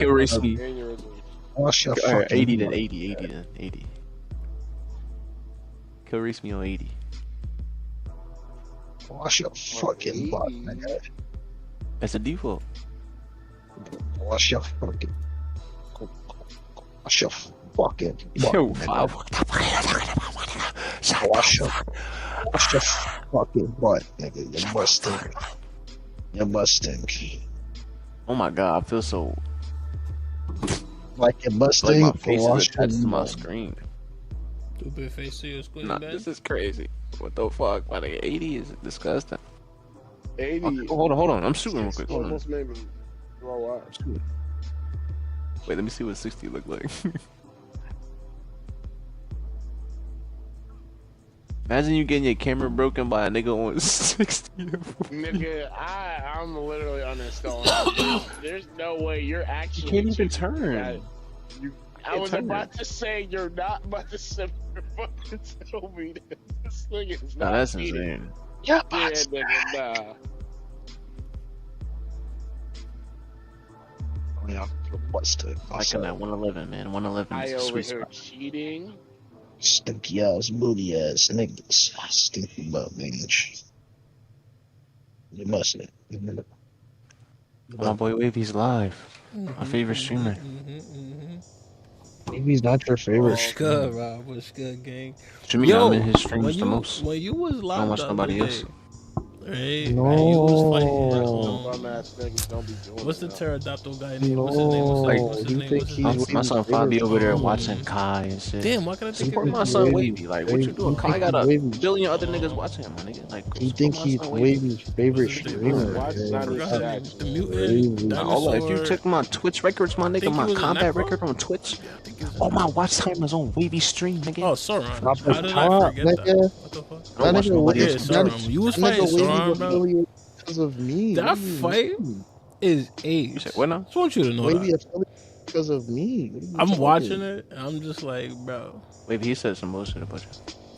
Erase me. Wash your All right, fucking 80 butt. then 80, 80 then 80. Kill erase me on 80. Wash your fucking butt, nigga. That's the default. Wash your fucking. Wash your fucking butt, Yo, nigga. Wash your fucking butt, nigga. Your butt stink. Your butt stink. Oh my god, I feel so Like your butt like my stink. face is Wash attached to your my butt. screen. Stupid face to your screen, Nah, man. this is crazy. What the fuck? By the 80 is disgusting. 80. Okay, hold on. I'm shooting real quick. Hold on. Almost made me throw up. Wait, let me see what 60 look like. Imagine you getting your camera broken by a nigga on 60. Nigga, I'm literally uninstalling. There's no way you're actually. You can't even turn. I was about to say you're not about to sit there fucking tell me that this thing is Nah, not. that's cheating. insane. Yeah, Yeah, nigga, nah. Yeah, your butt stink. Like in that 111, man. 111 I is a over sweet here spot. cheating. Stinky ass, booty ass niggas. Stinky butt, bitch. You mustn't. My boy Wavy's live. My favorite streamer. Maybe he's not your favorite. What's good, Rob? What's good, gang? Streaming, I'm in his when streams the most. when you was I live don't watch the nobody other else. day, right? No. Man, you was fighting. Bum ass niggas don't be doing What's the that. pterodactyl guy name? What's his name? What's his you name? think What's his he's name? Wavy's My son favorite? Fabi over there watching Kai and shit. Damn, why can I think Support of my his son name? Wavy. Like, what you doing? Kai got a billion other niggas watching him, my nigga. Like, You support think my he's son Wavy. Wavy's favorite What's his name? streamer? Why is that I forgot his name. The mutant, Wavy. Nah, hold on. If you dinosaur. check my Twitch records, my think nigga, he my was a combat Necro? record on Twitch, I think he was all my a- watch time is on Wavy stream, nigga. Oh, Sauron. Stop How the did I top, forget that? nigga. What the fuck? I don't watch nobody Yeah, else. Sauron. You was That fighting nigga Wavy Sauron, was bro. affiliated because of me. That What do you fight mean? is You ace. said what now? I just want you to know Wavy that. affiliated because of me. What are you I'm talking? watching it, and I'm just like, bro. Wavy, he said some bullshit about you.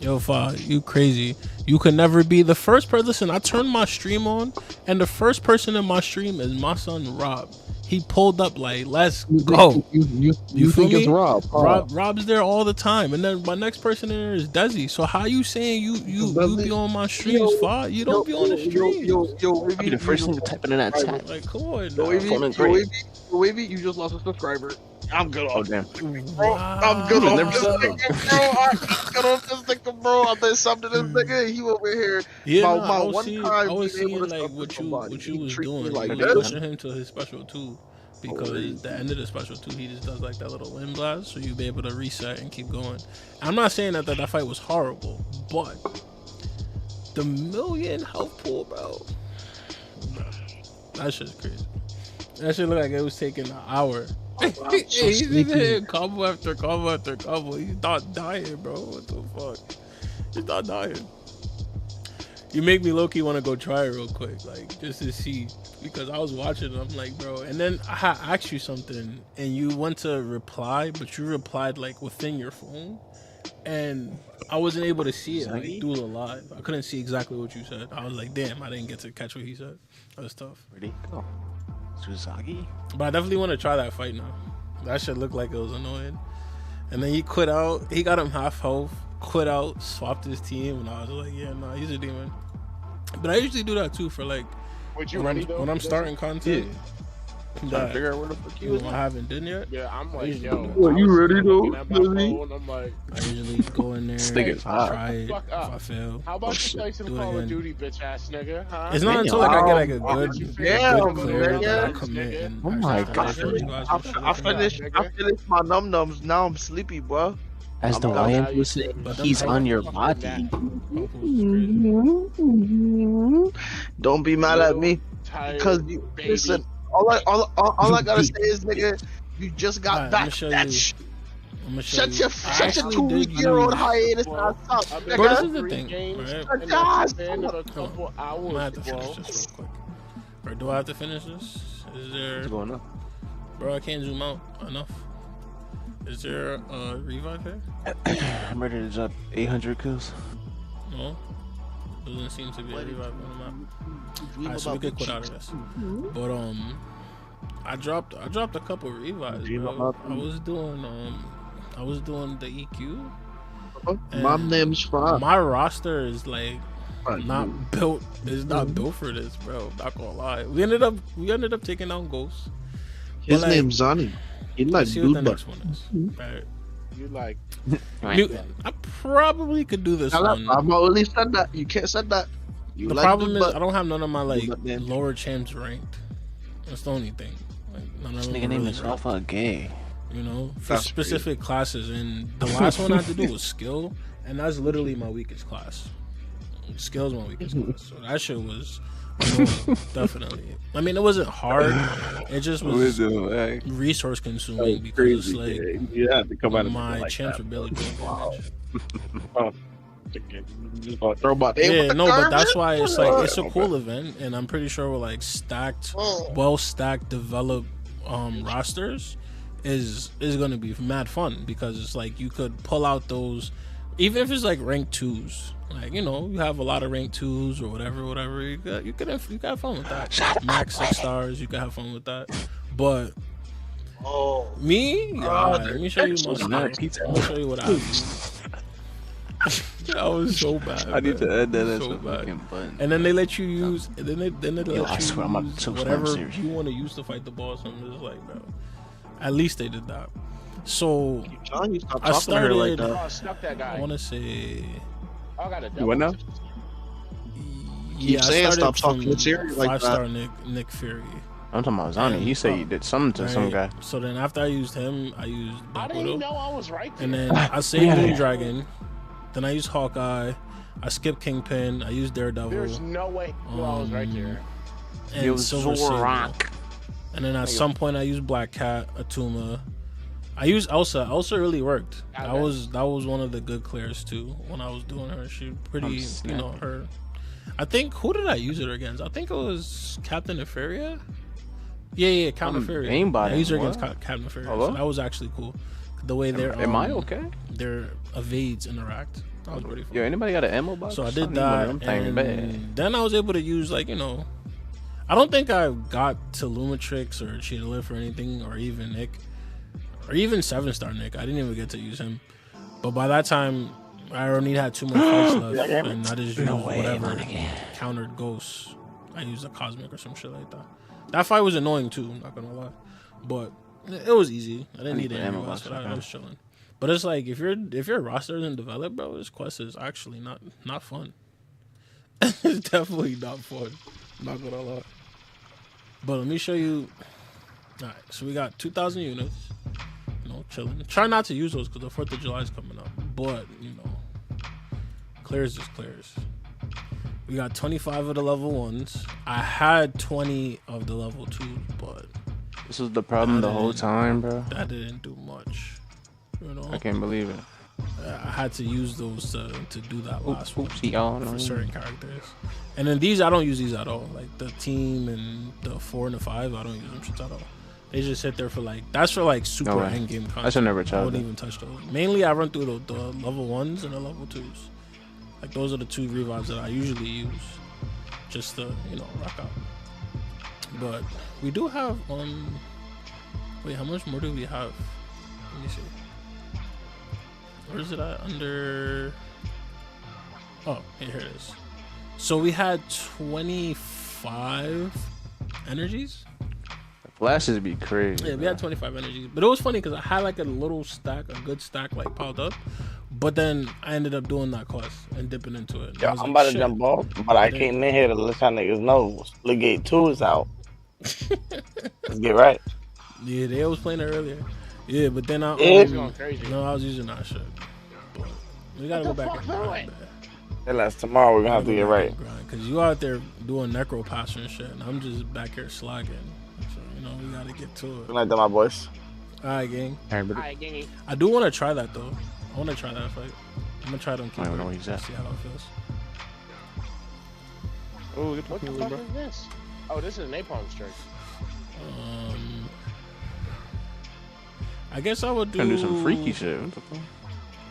Yo, Fa, you crazy. You could never be the first person. Listen, I turned my stream on, and the first person in my stream is my son, Rob. He pulled up like, let's go. You You feel think it's me? Rob? Huh? Rob's there all the time, and then my next person in there is Desi. So how you saying you Desi- be on my streams, Fa? You don't be on the streams. I be the first thing typing in that chat. Like, come on, Yo, now. Wavy, Phone and yo, grade. Wavy, yo, Wavy, you just lost a subscriber. I'm good Oh off. damn. Bro, I'm good Wow. off this nigga, bro. I'm good off this nigga, bro. I did something to this nigga. He over here. Yeah, My- no, my I was one seeing, time I was being able seeing to like talk what to you somebody, what you he was treat me doing. like You that. was pushing him to his special two, because the end of the special two, he just does like that little wind blast, so you be able to reset and keep going. I'm not saying that that fight was horrible, but the million health pool, bro, that shit's crazy. That shit look like it was taking an hour. He's hitting combo after combo after combo. He's not dying, bro. What the fuck? He's not dying. You make me low-key want to go try it real quick, like, just to see. Because I was watching it, I'm like, bro. And then I asked you something, and you went to reply, but you replied, like, within your phone. And I wasn't able to see it, like, through the live. I couldn't see exactly what you said. I was like, damn, I didn't get to catch what he said. That was tough. Where'd he go? Suzagi? But I definitely want to try that fight now. That shit looked like it was annoying. And then he quit out. He got him half health, quit out, swapped his team, and I was like, yeah, nah, he's a demon. But I usually do that too for like Would you when ready though? I'm starting content. Trying That to figure out where the fuck he you was know, I at. haven't done yet. Yeah, I'm like, usually yo. do that. You ready, though, Looking at my Desi? phone, I'm like, I usually go in there, This nigga's hot. try it. Fuck If up. I fail, how about you play some do it Call of again. Duty, bitch ass nigga? Huh? It's not Damn. until like I get like a Wow. good, Damn, clear that I nigga. commit. And Oh my actually God. finish you guys with shit I like that. finished my num nums. Now I'm sleepy, bro. As the I'm not- lion was saying, But he's them on your fucking body. that. Don't be mad at me, Tired because you baby. listen. All I gotta say is, nigga, you just got Alright, back. I'ma show That you. I'm gonna show shut you. your I shut your actually 2 did week-year-old use- hiatus Well, ass up, I've been Bro, this nigga. is the 3 thing, games right? in a God. span of a couple I'm hours, gonna have to bro. finish this real quick. Or do I have to finish this? Is there, What's going on? bro? I can't zoom out enough. Is there a revive here? I'm ready to drop 800 kills. No, doesn't seem to be a revive on the map. Alright, so we could quit out of this. But I dropped a couple revives, bro. I was doing the EQ. My and name's Fab. My roster is like not built. It's not built for this, bro. Not gonna lie. We ended up taking down Ghost. His But, like, name's Zani. He like let's see what the blue next one is. Right. You like I probably could do this one. I've already said that. You can't say that. You The like problem blue is butt. I don't have none of my like Blue butt man. lower champs ranked. That's the only thing. Like, none of This them nigga are name really is ranked, Alpha Gay. you know, for That's specific classes. And the last one I had to do was skill, and that's literally my weakest class. Skill is my weakest class, so that shit was annoying, definitely. I mean, it wasn't hard. It just was resource consuming because it's like you had to come out of my like champs that. were barely doing damage. Throw my Yeah, no, but that's why it's like it's a cool event, and I'm pretty sure we're like stacked, well stacked, developed rosters is gonna be mad fun because it's like you could pull out those, even if it's like rank 2s, like, you know, you have a lot of rank 2s or whatever, you could have fun with that. Max 6 stars, you could have fun with that, but. Me? Let me show you my stuff. Let me show you what I do. That was so bad. I need to add that as so a bad. fucking button. And then they let you use, and then they let Yo, I you swear I'm about use to choke whatever slam serious. you want to use to fight the boss. I'm just like, bro. At least they did that. So John, you stop I talking to her like started. that. oh, snuck that guy. I want to say, I got a You what now? yeah, I saying started stop talking from to Siri like 5-star Nick Fury. I'm talking about Zani. He said you did something to some guy. So then after I used him, I used I Black didn't Widow. know I was right there. And then I saved Moon Dragon. Then I used Hawkeye. I skipped Kingpin. I used Daredevil. There's no way I was right there. And Yo, Silver Zorak. Sable. And then at some point I used Black Cat, Atuma. I used Elsa. Elsa really worked. That was one of the good clears too. When I was doing her, she pretty, you know, her. I think, who did I use it against? I think it was Captain Euphoria. Yeah, Captain Euphoria. aimbotting, I used her what? against Captain Euphoria. Hello? So that was actually cool. The way their Am I okay? their evades interact. That was pretty fun. Yo, anybody got an ammo box? So I did need one that, of them things bad. and then I was able to use, like, you know, I don't think I got to Lumatrix or Cheetah Lift or anything, or even Nick, or even 7-star Nick. I didn't even get to use him. But by that time, I only had 2 more fights left, and I just used whatever countered ghosts. I used a Cosmic or some shit like that. That fight was annoying too, I'm not gonna lie, but it was easy. I didn't need any ammo box, but I was chilling. But it's like, if your roster isn't developed, bro, this quest is actually not fun. It's definitely not fun. I'm not gonna lie. But let me show you. All right, so we got 2,000 units. You know, chilling. Try not to use those because the 4th of July is coming up. But, you know, clears is clears. We got 25 of the level 1s. I had 20 of the level 2s, but This was the problem the whole time, bro. that didn't do much. You know, I can't believe it. I had to use those to do that last one Oopsie, y'all for know. certain characters. And then these, I don't use these at all. Like the team and the 4 and the 5, I don't use them shits at all. They just sit there for like, that's for like super No way. end game content. I should never I try wouldn't that. even touch those. Mainly, I run through the level 1s and the level 2s. Like, those are the 2 revives that I usually use, just to, you know, rock out. But we do have wait, how much more do we have? Let me see. Where is it at? Under. Oh, here it is. So we had 25 energies. Flashes be crazy. Yeah, we had 25 energies, but it was funny because I had like a little stack, a good stack, like piled up. But then I ended up doing that quest and dipping into it. Yo, I was I'm like, about to shit. jump off, but I came in here to let y'all niggas know Splitgate 2 is out. Let's get right. Yeah, they was playing it earlier. Yeah, but then I Yeah. He's going crazy. no, I was using that shit. But we gotta go back and grind, And that's tomorrow. We're gonna have to get right. Because you out there doing necro passer and shit, and I'm just back here slogging. So, you know, we gotta get to it. Good night, my boys. All right, gang. Alright, gangy. I do want to try that though. I want to try that fight. I'm gonna try it on I don't keyboard. know where he's at. See how it feels. Oh, get What the fuck is this? Oh, this is a napalm strike. I guess I would do. Trying to do some freaky shit. What the fuck?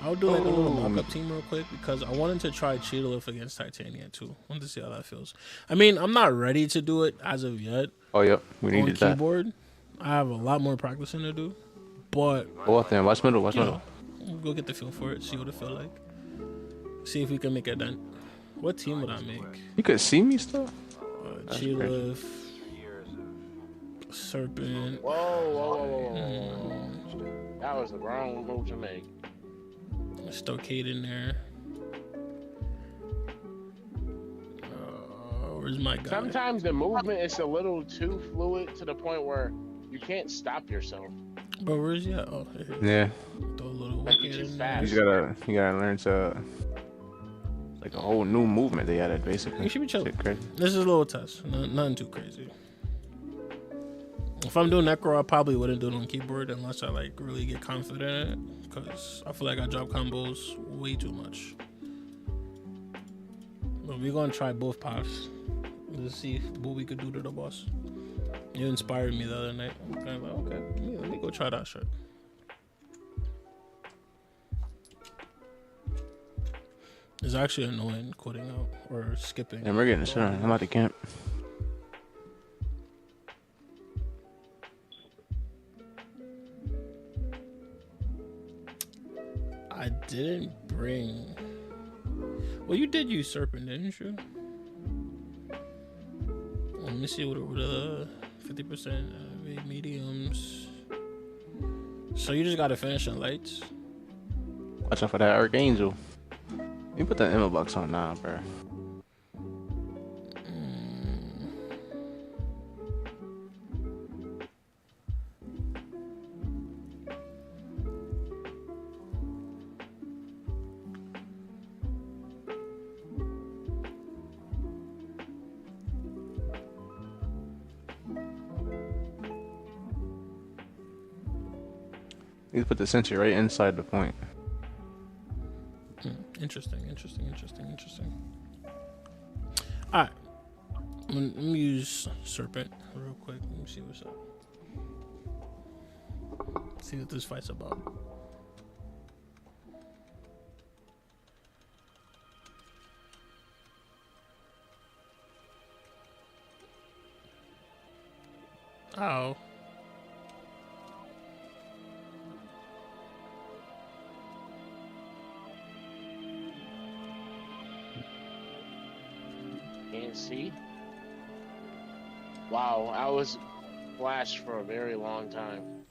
I would do like a little Oh. mock-up team real quick because I wanted to try Cheetah Lift against Titania too. I wanted to see how that feels. I mean, I'm not ready to do it as of yet Oh, yep. We on needed that. keyboard, I have a lot more practicing to do, but Both them. Watch middle. Watch you middle. know, go get the feel for it, see what it feel like, see if we can make it done. What team would I make? You could see me still. Chill, Serpent. Whoa. That was the wrong move to make. Stockade in there. Where's my guy? Sometimes the movement is a little too fluid to the point where you can't stop yourself. But where's he at? Oh, here. Yeah. Throw a little Like, wicked he's in fast. there. You gotta learn to. Like a whole new movement they added, basically. You should be chilling. Shit crazy. This is a little test. Nothing too crazy. If I'm doing Necro, I probably wouldn't do it on keyboard unless I like really get confident in it, because I feel like I drop combos way too much. But we're gonna try both paths. Let's see what we could do to the boss. You inspired me the other night. I'm kind of like, okay, let me go try that shit. It's actually annoying quitting out or skipping. And we're getting shit on. I'm out to camp. I didn't bring. Well, you did use Serpent, didn't you? Let me see what the 50% mediums. So you just gotta finish in lights. Watch out for that Archangel. You put that ammo box on now, bro. You put the sentry right inside the point. Interesting. Alright. Let me use Serpent real quick. Let me see what's up. See what this fight's about. Oh. Can't see. Wow, I was flashed for a very long time.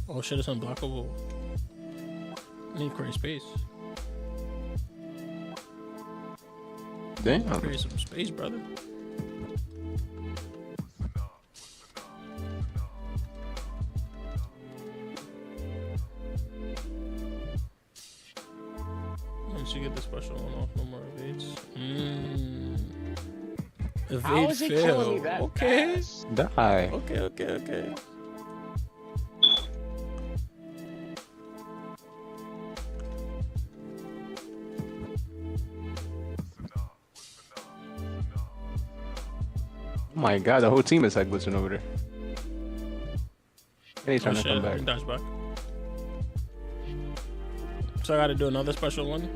Oh shit, it's unblockable. I need to create space. Damn. Create some space, brother. Once you get the special one off, no more evades. How Evade is it killing me fail. that Okay. fast? Die. Okay. Oh my god, the whole team is like glitching over there. And he's trying to shit, come back. he dodged back. So I gotta do another special one.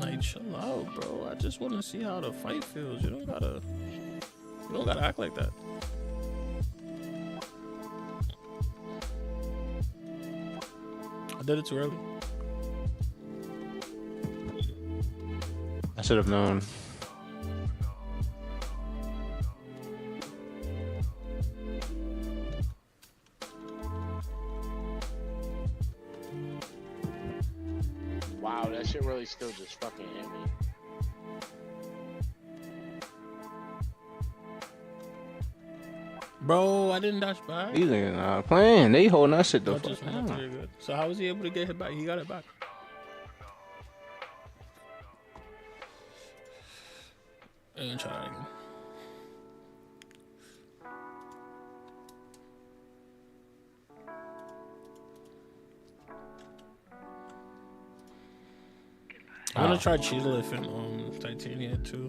Like, chill out, bro. I just want to see how the fight feels. You don't gotta act like that. I did it too early. I should have known. Wow, that shit really still just fucking hit me. Bro, I didn't dash back. These niggas not playing. They holding that shit the Not fuck just not down. very good. So how was he able to get hit back? He got it back. And try that again. I'm gonna try Chill and Titania too.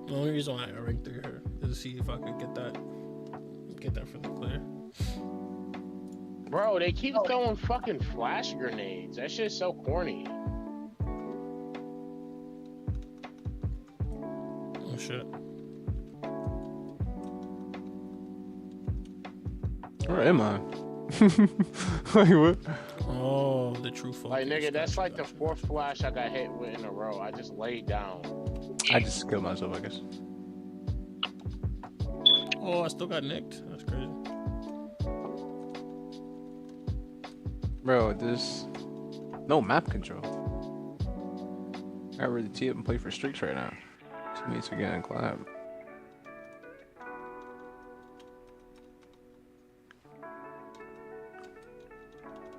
The only reason why I ranked 3 her is to see if I could get that for the clear. Bro, they keep throwing fucking flash grenades. That shit's so corny. shit. Where am I? Wait, what? Oh, the true focus. Like, nigga, that's like the 4th flash I got hit with in a row. I just laid down. I just killed myself, I guess. Oh, I still got nicked. That's crazy. Bro, this no map control. I really tee up and play for streaks right now. Teammates are getting clapped.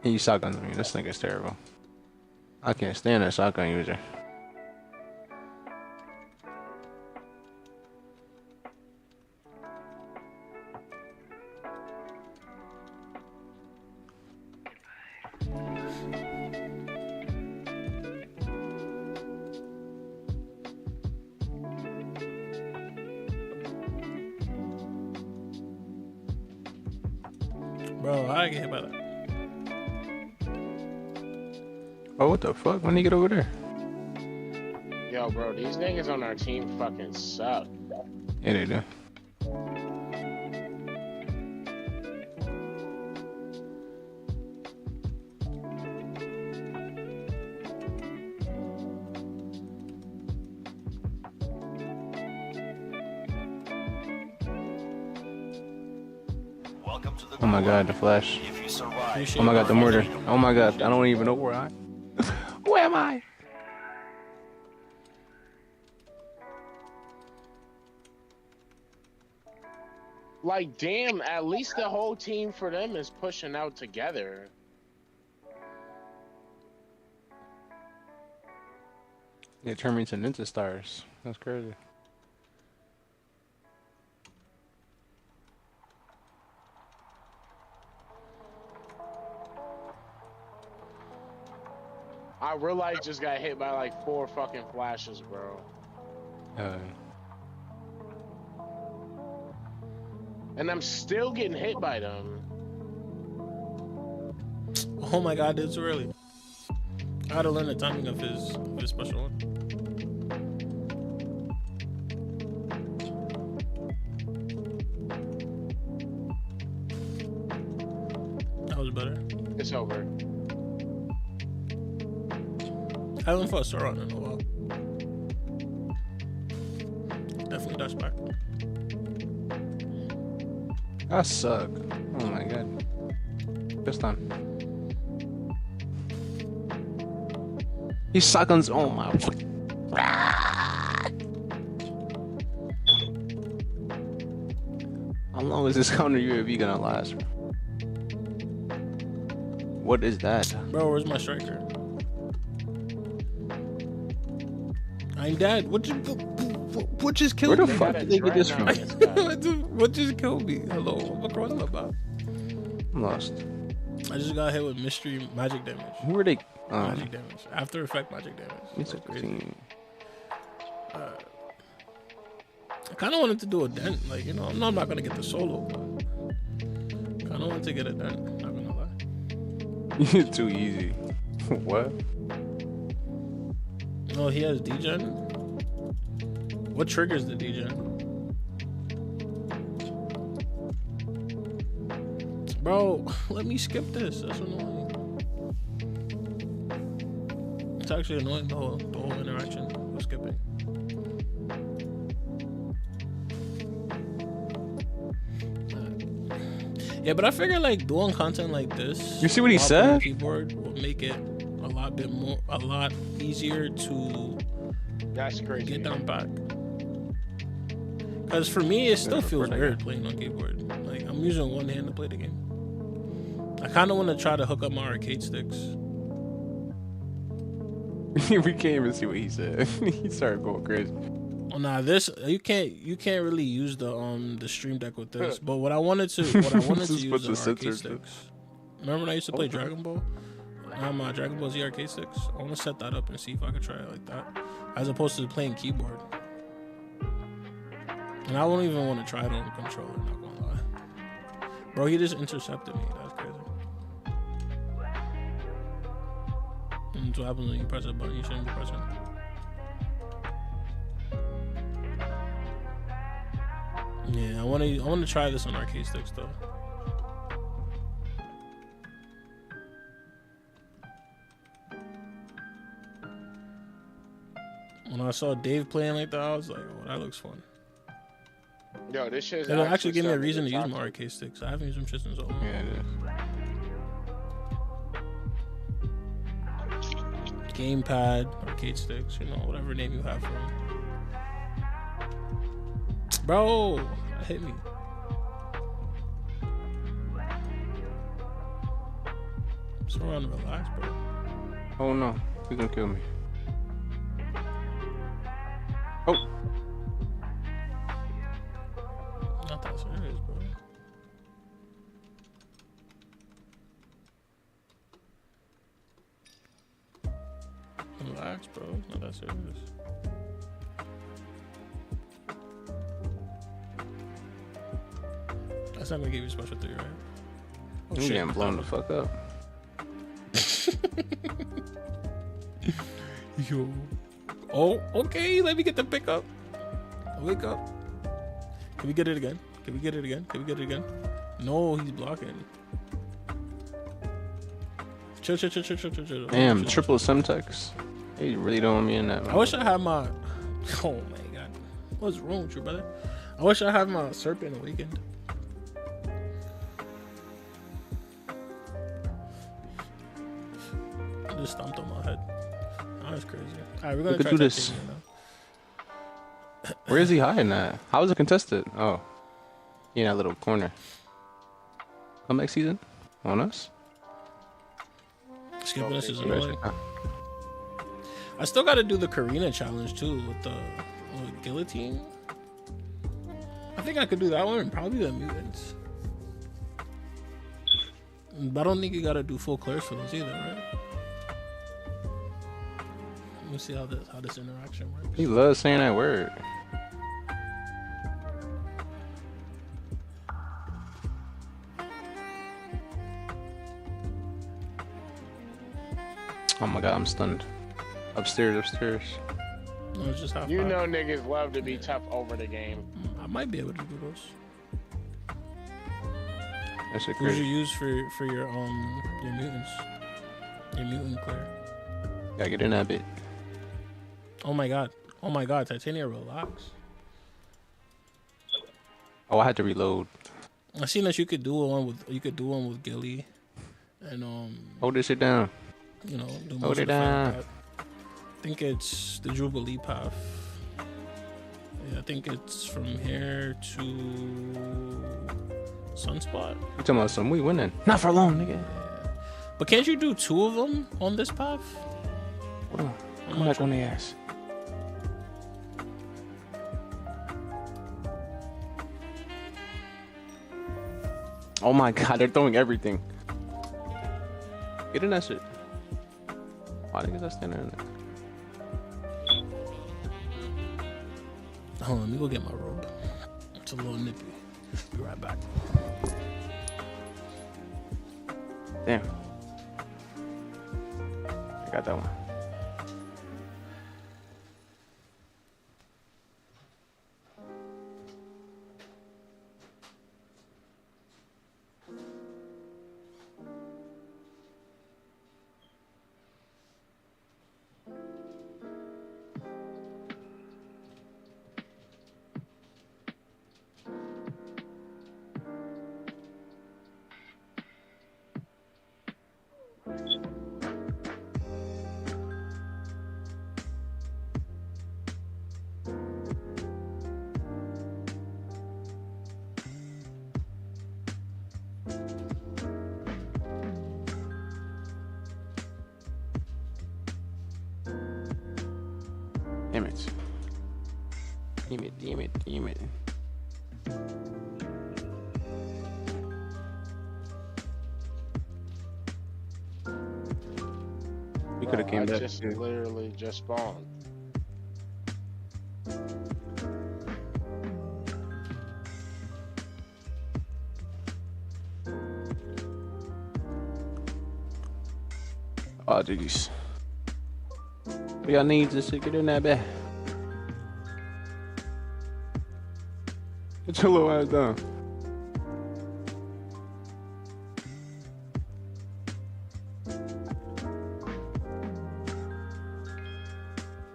He shotguns me. This thing is terrible. I can't stand that shotgun user. Bro, I get hit by that. Oh, what the fuck? When did he get over there? Yo, bro, these niggas on our team fucking suck. Yeah, they do. Oh my god, the flash. Oh my god, the murder. Oh my god, I don't even know where I... Where am I? Like, damn, at least the whole team for them is pushing out together. They turned me into ninja stars. That's crazy. I realized just got hit by like 4 fucking flashes, bro. And I'm still getting hit by them. Oh my god, it's early. I had to learn the timing of his special one. That was better. It's over. I haven't fought Sauron in a while. Definitely dash back. I suck. Oh my god. This time. He shotguns. Oh my. How long is this counter UAV gonna last? What is that? Bro, where's my striker? I'm dead. What just killed Where me? the fuck did they get this from? What just killed me? Hello, what across the map? I'm lost. I just got hit with mystery magic damage. Who are they? Magic damage. After effect magic damage. It's That's a team. I kind of wanted to do a dent. Like, you know, I'm not going to get the solo, but kind of wanted to get a dent. Not going to lie. Too easy. What? Oh, he has degen? What triggers the degen? Bro, let me skip this. That's annoying. It's actually annoying, the whole interaction of skipping. Yeah, but I figure like doing content like this. You see what he while said? playing keyboard will make it a lot easier to That's crazy. get down back. Because for me, it still feels weird playing on keyboard. Like, I'm using one hand to play the game. I kind of want to try to hook up my arcade sticks. We can't even see what he said. He started going crazy. Oh, nah, this you can't really use the Stream Deck with this. But what I wanted to use Just put the the arcade sensors sticks. Remember when I used to play Dragon Ball? My Dragon Ball Z arcade sticks. I want to set that up and see if I could try it like that, as opposed to playing keyboard. And I won't even want to try it on the controller. Not gonna lie, bro. He just intercepted me. That's crazy. And that's what happens when you press a button you shouldn't be pressing. Yeah, I want to try this on arcade sticks though. When I saw Dave playing like that, I was like, "Oh, that looks fun." Yo, this shit's It'll actually give me a starting reason to use get my arcade sticks. I haven't used them shits in so long. Yeah, it is. Gamepad, arcade sticks, you know, whatever name you have for them. Bro, that hit me. Just around and relax, bro. Oh no, he's gonna kill me. Oh, Not that serious, bro. Relax, bro. It's not that serious. That's not gonna give you special 3, right? Oh, I'm getting blown the fuck up. Yo. Oh, okay. Let me get the pickup. Wake up. Can we get it again? Can we get it again? Can we get it again? No, he's blocking. Chill. Damn, triple Semtex. Hey, you really don't want me in that, man. I wish I had my. Oh my god. What's wrong with you, brother? I wish I had my Serpent Awakened. I just stomped on my head. That was crazy. Alright, we're gonna We could try do this. titanium now. Where is he hiding at? How is it contested? Oh, he in that little corner. Comeback season on us. Skipping this is Yeah, annoying. I still gotta do the Karina challenge too with the guillotine. I think I could do that one and probably the mutants. But I don't think you gotta do full clears for those either, right? Let me see how this interaction works. He loves saying that word. Oh my god, I'm stunned. Upstairs. No, it's just half You five. know niggas love to be tough over the game. I might be able to do those. That shit Who would you crazy. use for your mutants? Your mutant clear. Gotta get in that bit. Oh my god, Titania, relax. Oh, I had to reload. I seen that you could do one with Gilly, and Hold this shit down. you know, do Hold most it of the fight down. like that. I think it's the Jubilee path. Yeah, I think it's from here to Sunspot. You talking about some? We winning? Not for long, nigga. But can't you do 2 of them on this path? Hold on. Come back on the ass. Oh my god, they're throwing everything. Get in that shit. Why niggas are standing in there? Hold on, let me go get my robe. It's a little nippy. Be right back. Damn. I got that one. Damn it. Damn it. We could have came I back. just literally just spawned. Oh, jeez. What y'all need to get in that bed? Get your little ass down.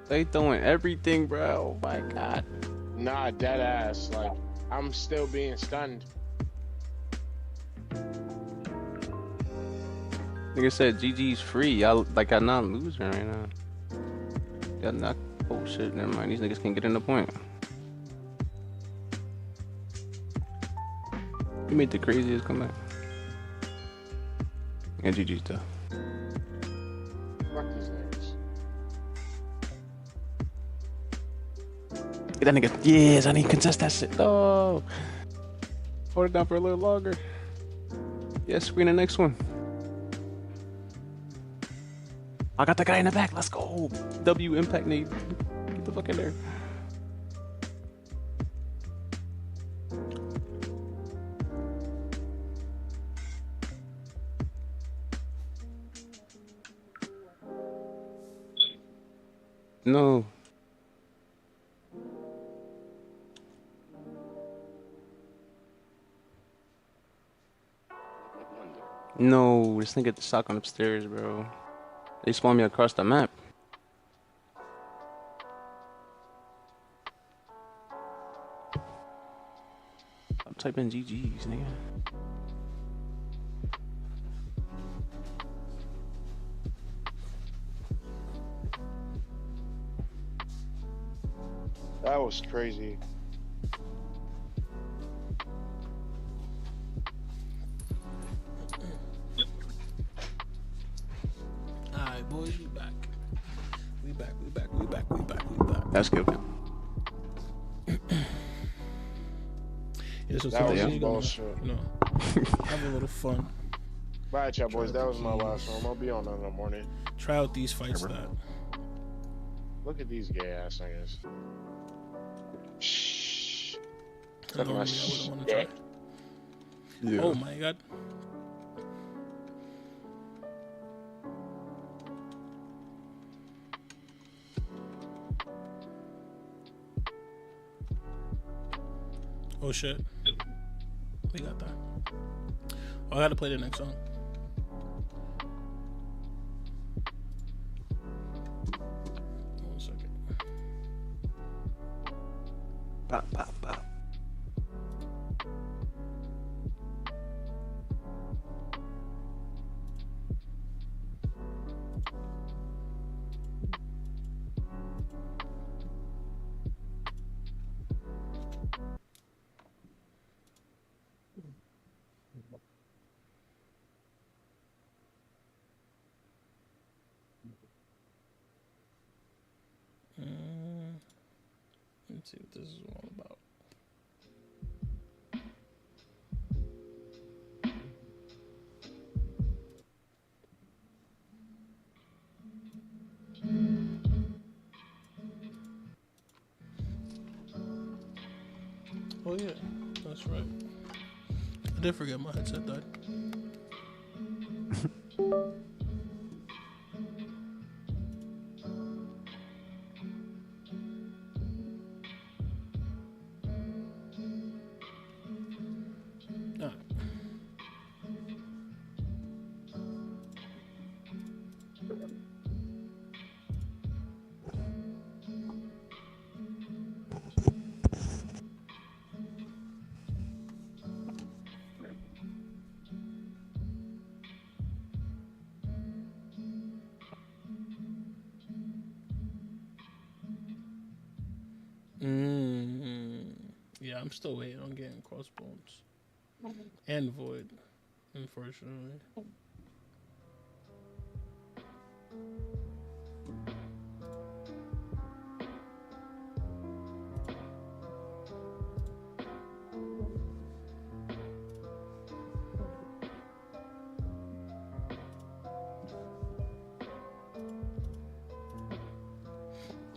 They throwing everything, bro. Oh my god. Nah, dead ass. Like, I'm still being stunned. Nigga said GG's free. Y'all like I'm not losing right now. Y'all not. Oh shit, never mind. These niggas can't get in the point. You made the craziest comeback. And GG's tough. Fuck these niggas. Get that nigga. Yes, I need to contest that shit. Oh. Hold it down for a little longer. Yes, we're in the next one. I got the guy in the back. Let's go. W impact need. Get the fuck in there. No. No, this nigga stuck on upstairs, bro. They spawned me across the map. I'm typing GG's, nigga. That was crazy. Alright, boys, we back. We back. That's good, man. Yeah, so That was today some you're gonna, bullshit. you know, have a little fun. Bye, chat boys. That was my last one. I'll be on in the morning. Try out these fights that. Look at these gay ass niggas. Shh. Look at Normally my I wouldn't want to shit. try. Yeah. Oh my god. Oh shit. We got that. Oh, I gotta play the next song. One second. Pop, pop, pop. Let's see what this is all about. Oh yeah, that's right. I did forget my headset died. Alright. Yeah, I'm still waiting on getting Crossbones and Void, unfortunately.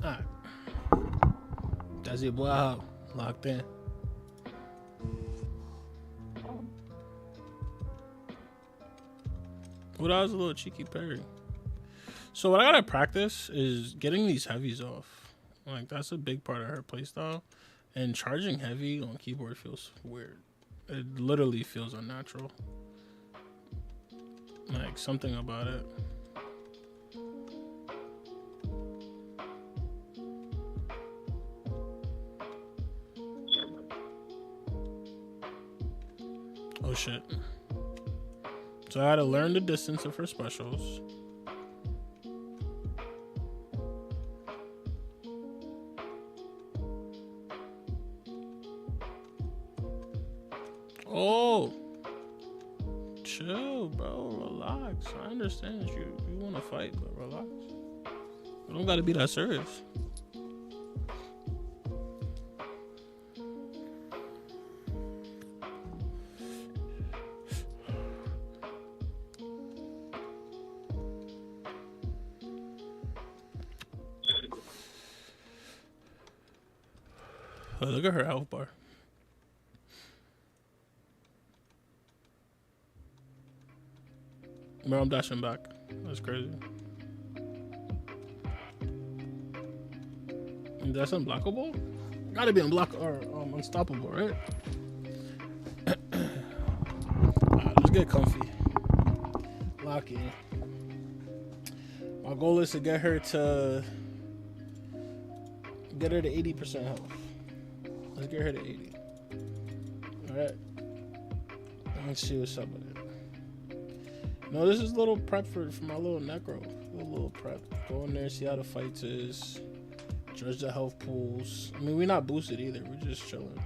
Alright. That's your boy out. Locked in. Well, that was a little cheeky parry. So what I gotta practice is getting these heavies off. Like, that's a big part of her playstyle. And charging heavy on keyboard feels weird. It literally feels unnatural. Like something about it. Oh shit. So I had to learn the distance of her specials. Oh, chill, bro. Relax. I understand you want to fight, but relax. You don't got to be that serious. Oh, look at her health bar. Bro, I'm dashing back. That's crazy. That's unblockable? Gotta be unblockable or unstoppable, right? Alright, let's get comfy. Lock in. My goal is to get her to 80% health. Let's get her to 80. Alright. Let's see what's up with it. No, this is a little prep for my little necro. A little prep. Go in there, see how the fights is. Judge the health pools. I mean, we're not boosted either. We're just chilling.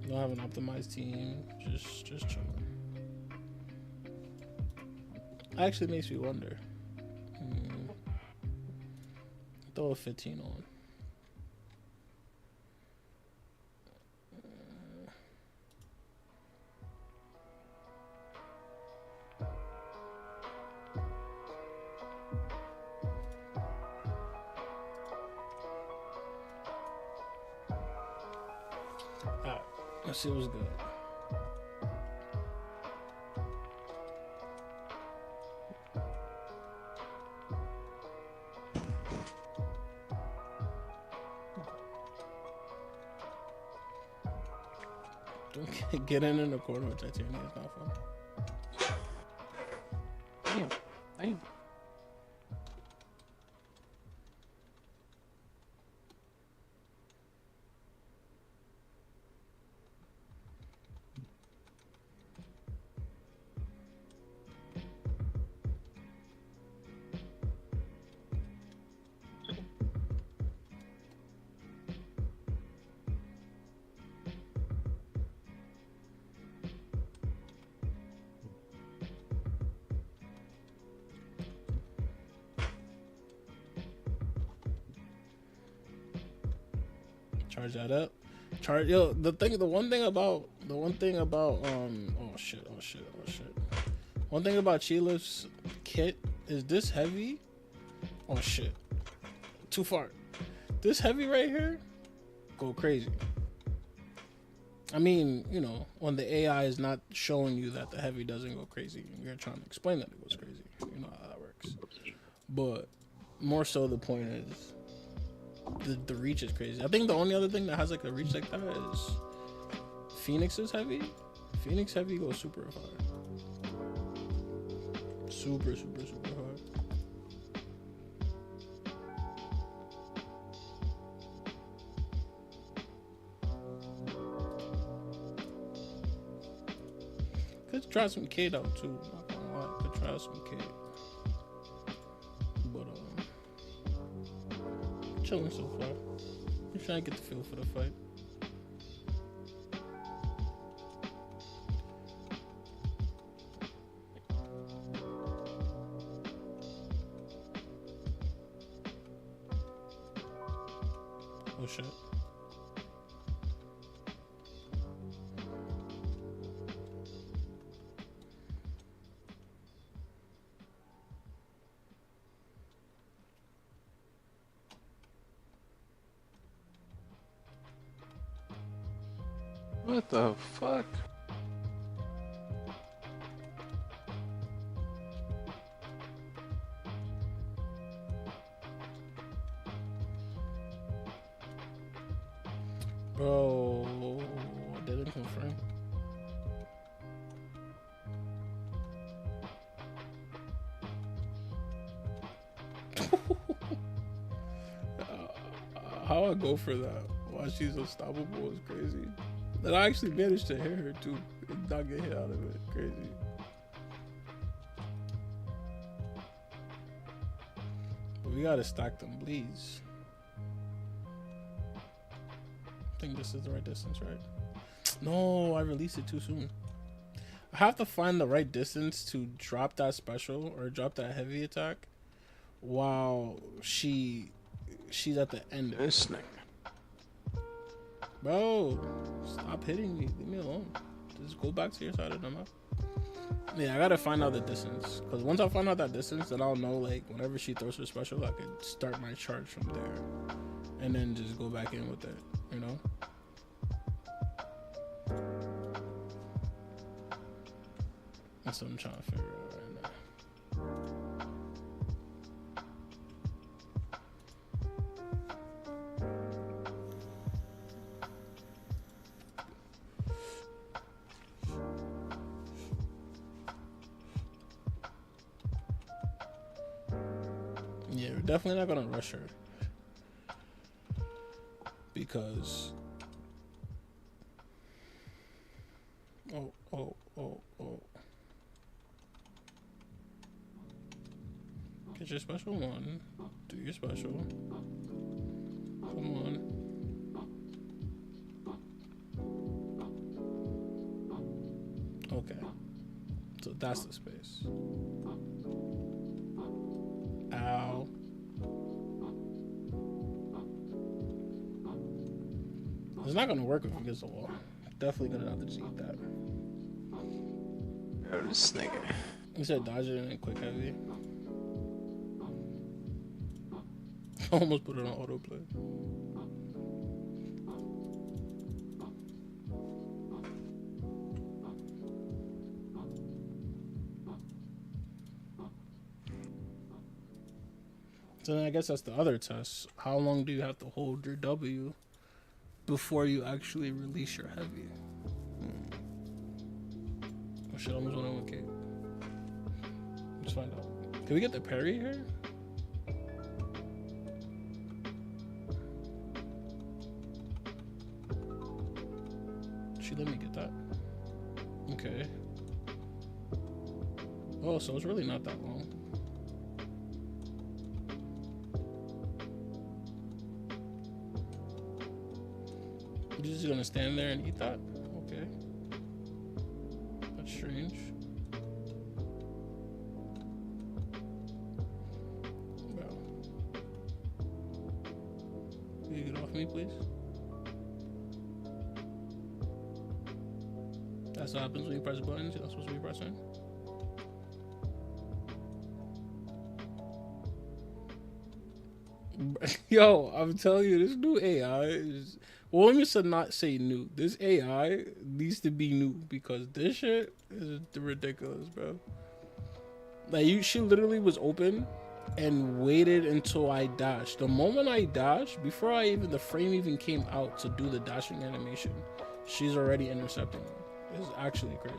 We don't have an optimized team. Just chilling. Actually makes me wonder. Throw a 15 on. Alright, let's see what's good. Don't get in the corner with Titania. It's not fun. Damn. Charge that up. The one thing about oh shit. One thing about Chilla's kit is this heavy. Oh shit. Too far. This heavy right here go crazy. I mean, you know, when the AI is not showing you that the heavy doesn't go crazy, and you're trying to explain that it goes crazy. You know how that works. But more so the point is the reach is crazy. I think the only other thing that has like a reach like that is Phoenix's heavy. Phoenix heavy goes super hard. Super hard. Could try some K out too. Not gonna lie. Could try some K. But chilling so far. I'm trying to get the feel for the fight. Oh shit. What the fuck? Bro, didn't confirm. How I go for that while she's unstoppable is crazy. And I actually managed to hit her too and not get hit out of it. Crazy. But we gotta stack them bleeds. I think this is the right distance, right? No, I released it too soon. I have to find the right distance to drop that special or drop that heavy attack while she's at the end of it. This nigga. Bro, stop hitting me. Leave me alone. Just go back to your side of the map. Yeah, I gotta find out the distance. Because once I find out that distance, then I'll know, like, whenever she throws her special, I could start my charge from there. And then just go back in with it, you know? That's what I'm trying to figure out right now. Yeah, we're definitely not gonna rush her. Because oh. Get your special one. Do your special. Come on. Okay. So that's the space. Ow. It's not gonna work if it gets a wall. Definitely gonna have to cheat that. Bro, this nigga. You said dodge it and then quick heavy. I almost put it on autoplay. So then I guess that's the other test. How long do you have to hold your W before you actually release your heavy? Oh shit, I almost went on with Kate. Let's find out. Can we get the parry here? She let me get that. Okay. Oh, so it's really not that long. You're just gonna stand there and eat that? Okay. That's strange. Bro. Can you get off me, please? That's what happens when you press buttons. You're not supposed to be pressing. Yo, I'm telling you, this new AI is... Well, let me not say new. This AI needs to be new because this shit is ridiculous, bro. Like, she literally was open and waited until I dashed. The moment I dashed, before the frame even came out to do the dashing animation, she's already intercepting me. It's actually crazy.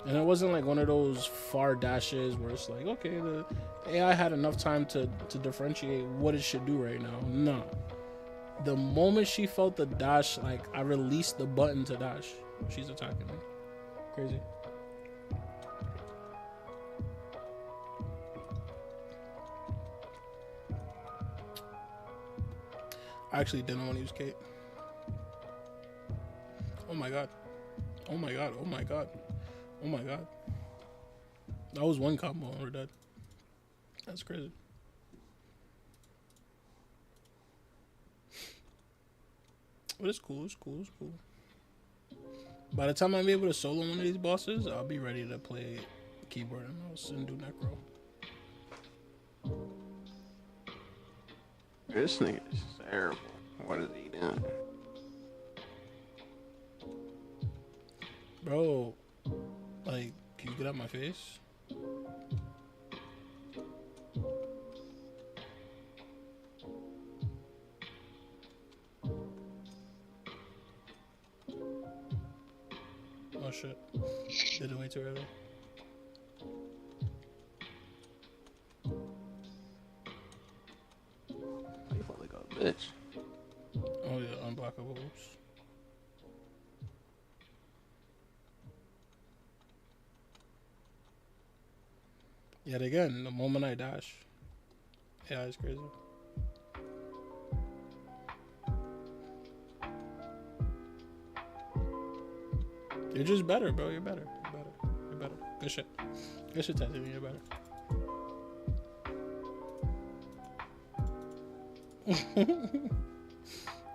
And it wasn't like one of those far dashes where it's like, okay, the AI had enough time to differentiate what it should do right now. No. The moment she felt the dash, like, I released the button to dash, she's attacking me. Crazy. I actually didn't want to use Kate. Oh my god. Oh my god. Oh my god. Oh my god. That was one combo and we're dead. That's crazy. But it's cool, it's cool, it's cool. By the time I'm able to solo one of these bosses, I'll be ready to play keyboard and mouse and do necro. This nigga is terrible. What is he doing? Bro, like, can you get out my face? shit. Did it way too early. You felt like a bitch. Oh yeah, unblockables. Yet again, the moment I dash, yeah, it's crazy. You're just better, bro. You're better. You're better. You're better. Good shit. Good shit, Tatiana. You're better.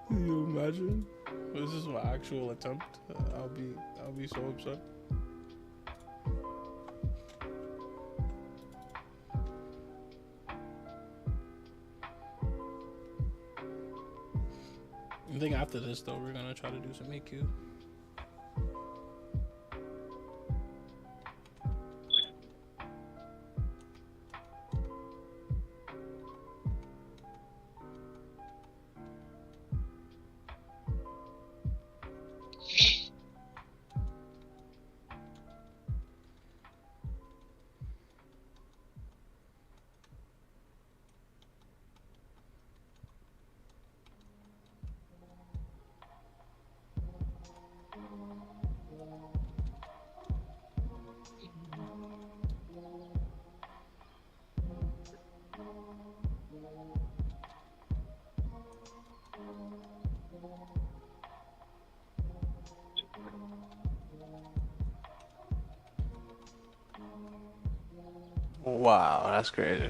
Can you imagine? This is my actual attempt. I'll be so upset. I think after this though, we're gonna try to do some EQ. Wow, that's crazy.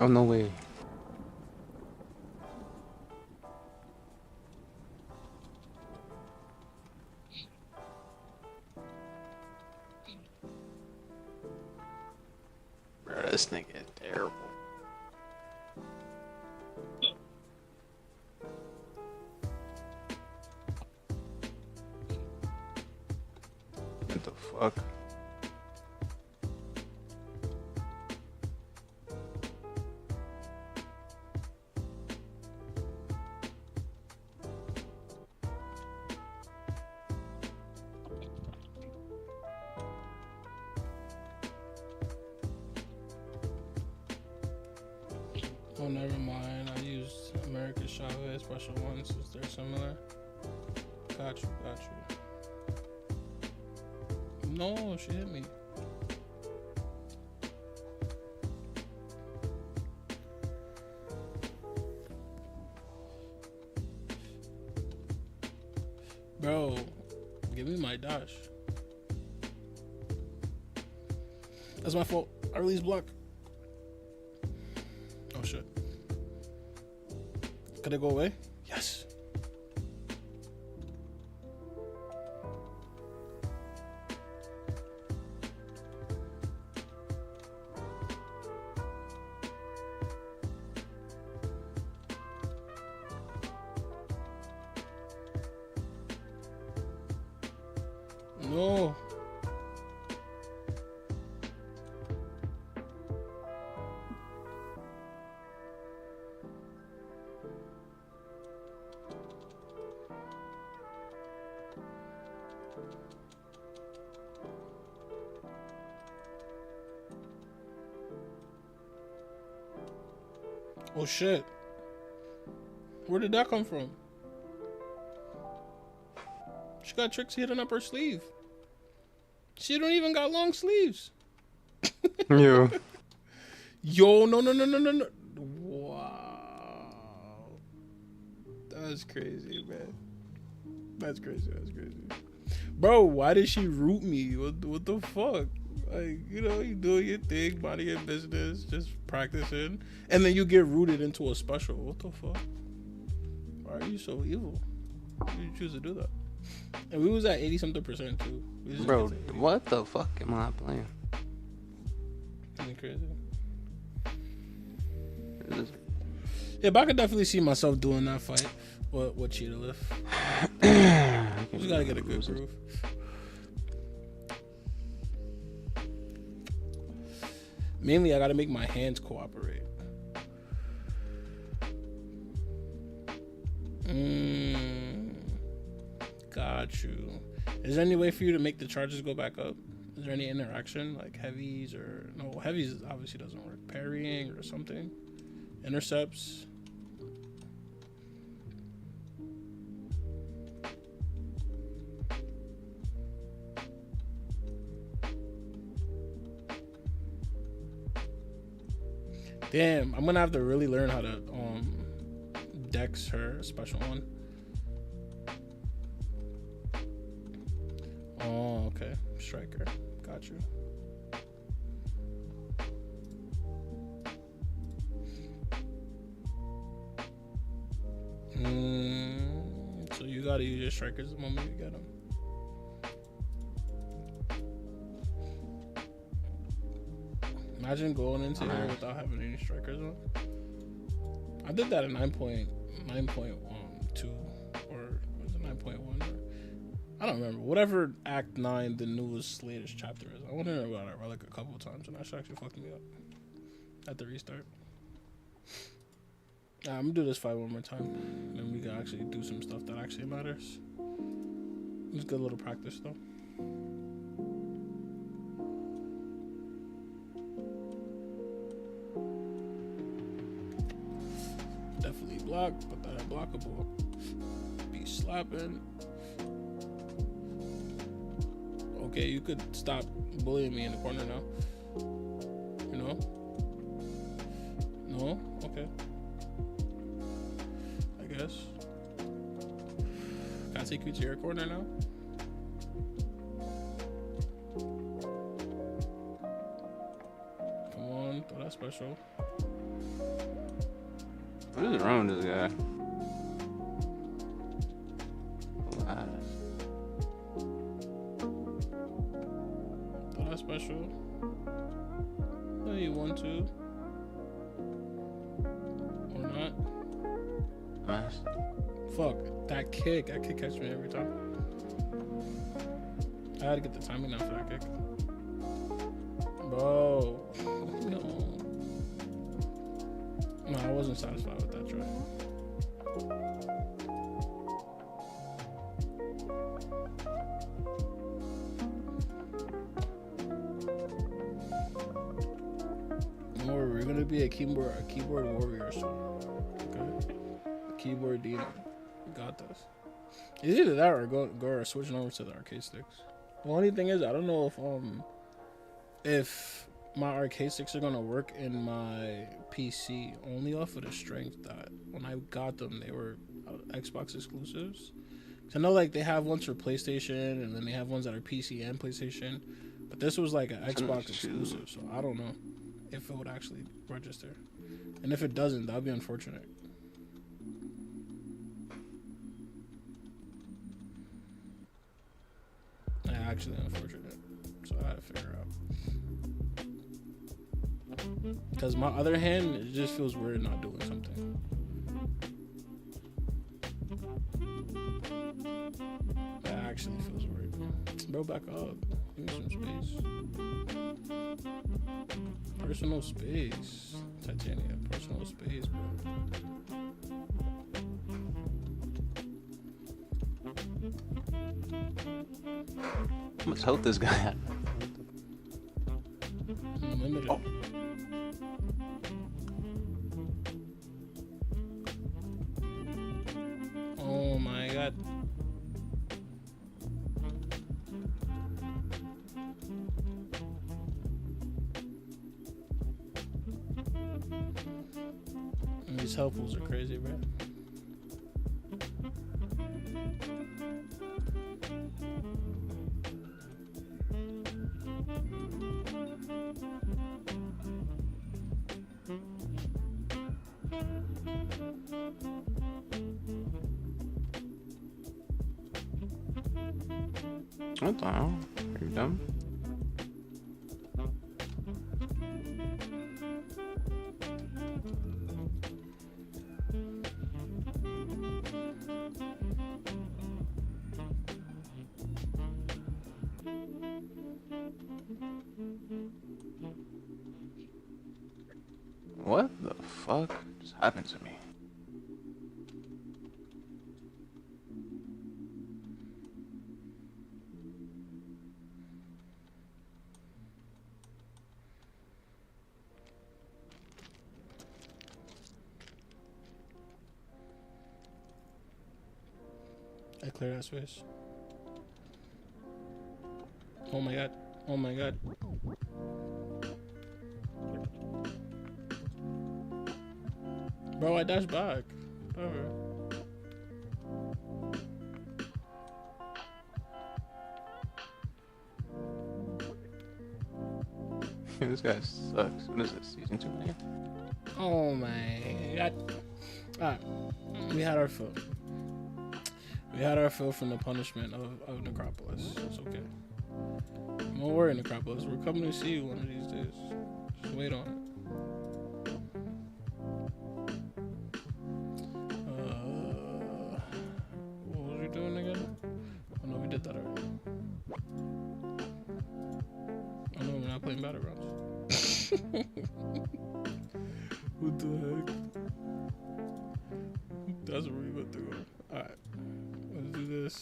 Oh, no way. Bro, this nigga is terrible. What the fuck? Oh, never mind. I used America's Chavez special ones since they're similar. Got you, got you. No, she hit me. Bro, give me my dash. That's my fault. I released block. Oh shit. Could it go away? Yes. No. Oh shit. Where did that come from? She got tricks hidden up her sleeve. She don't even got long sleeves. You. Yo, no. Wow. That's crazy, man. That's crazy. Bro, why did she root me? What the fuck? Like, you know, you doing your thing, minding your business, just practicing, and then you get rooted into a special. What the fuck? Why are you so evil? Why did you choose to do that? And we was at 80-something% too. Bro, what the fuck am I playing? Ain't crazy. Yeah, but I could definitely see myself doing that fight. What cheetah lift? Just gotta get a good groove. Mainly, I gotta make my hands cooperate. Got you. Is there any way for you to make the charges go back up? Is there any interaction like heavies or no? Heavies obviously doesn't work. Parrying or something. Intercepts. Damn, I'm gonna have to really learn how to dex her special one. Oh, okay. Striker. Got you. So you gotta use your strikers the moment you get them. Imagine going into here without having any strikers on. I did that at 9.2 or was it 9.1? I don't remember. Whatever Act 9, the newest, latest chapter is. I went in about it like a couple of times and that shit actually fucked me up at the restart. I'm gonna do this fight one more time and then we can actually do some stuff that actually matters. It's good little practice though. Definitely block, but that unblockable. Be slapping. Okay, you could stop bullying me in the corner now. You know? No? Okay. I guess. Can I take you to your corner now? Come on, throw that special. What is wrong with this guy? Throw that special. Oh, you want to? Or not? Nice. Fuck, that kick catch me every time. I had to get the timing down for that kick. Bro. No, I wasn't satisfied with that try. Don't worry, we're gonna be a keyboard warrior soon. Okay? Keyboard demon. We got this. It's either that or go switching over to the arcade sticks. The only thing is I don't know if my arcade sticks are gonna work in my PC only off of the strength that when I got them they were Xbox exclusives. So I know like they have ones for PlayStation and then they have ones that are PC and PlayStation, but this was like an Xbox exclusive, so I don't know if it would actually register. And if it doesn't, that'd be unfortunate. Actually unfortunate. So I had to figure out. Because my other hand, it just feels weird not doing something. That actually feels weird. Bro, back up. Give me some space. Personal space. Titanium. Personal space, bro. How much health this guy had? Unlimited. Oh. Oh my god. These health pools are crazy, bro. What the hell? Are you dumb? What the fuck just happened to me? I clear that space. Oh my god. Oh my god. Bro, I dashed back. Whatever. This guy sucks. What is this? Season 2, man? Oh my god. Alright. We had our fill. We had our fill from the punishment of Necropolis. It's okay. Don't worry, Necropolis. We're coming to see you one of these days. Just wait on it. What was we doing again? Oh no, we did that already. Oh no, we're not playing Battlegrounds. What the heck? That's where we about to go. Alright. Let's do this.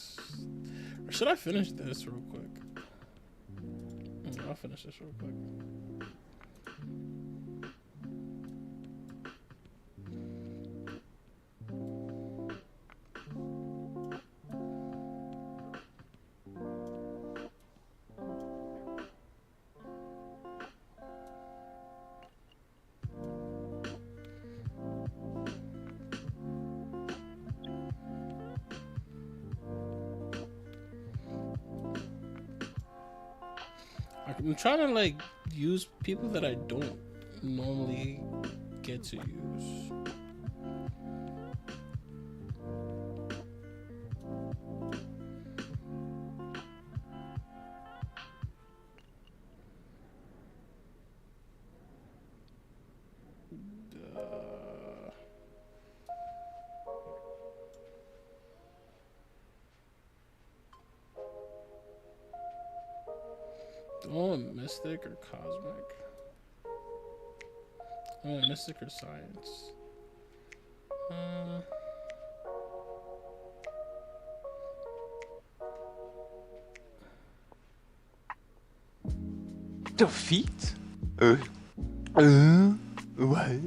Or should I finish this real quick? I'll finish this real quick. I'm trying to like use people that I don't normally get to use. Oh, mystic or cosmic? Oh, mystic or science? Defeat? What?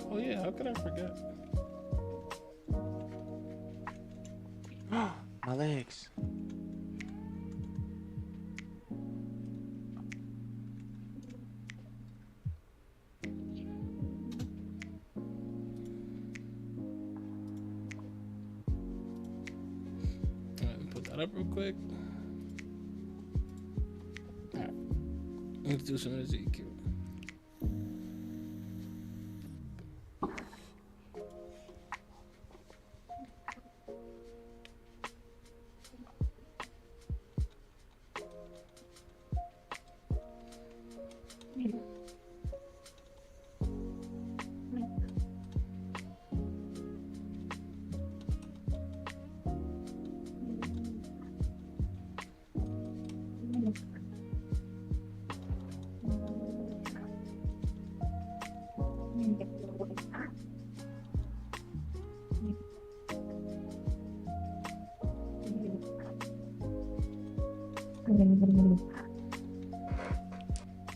Oh yeah, how could I forget? My legs. Alright, put that up real quick. Alright, let's do some of this EQ.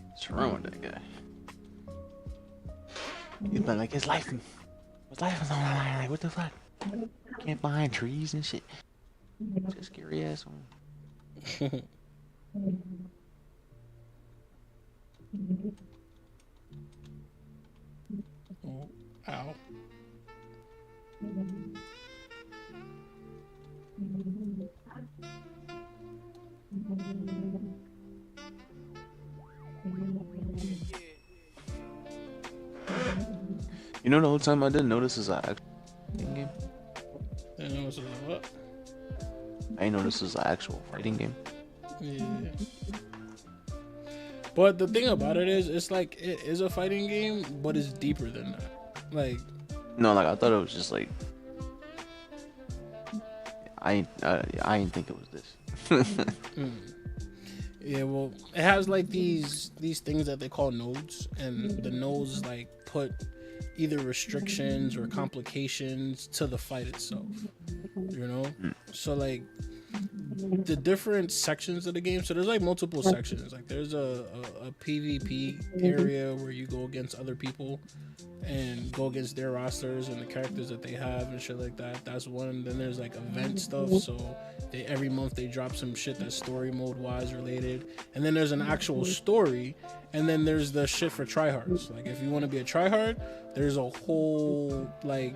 What's wrong with that guy? He's been like his life is on the line. Like what the fuck? Can't find trees and shit. Just scary ass one. Oh, ow. You know the whole time I didn't notice this is an actual fighting game. Didn't know this was a what? I didn't know this was an actual fighting game. Yeah. But the thing about it is, it's like it is a fighting game, but it's deeper than that. Like, No, like I thought it was just like I didn't think it was this. yeah, well, it has like these things that they call nodes, and the nodes like put either restrictions or complications to the fight itself. You know, so like the different sections of the game. So there's like multiple sections. Like there's a PvP area where you go against other people and go against their rosters and the characters that they have and shit like that. That's one. Then there's like event stuff. So every month they drop some shit that's story mode wise related. And then there's an actual story. And then there's the shit for tryhards. Like if you want to be a tryhard, there's a whole like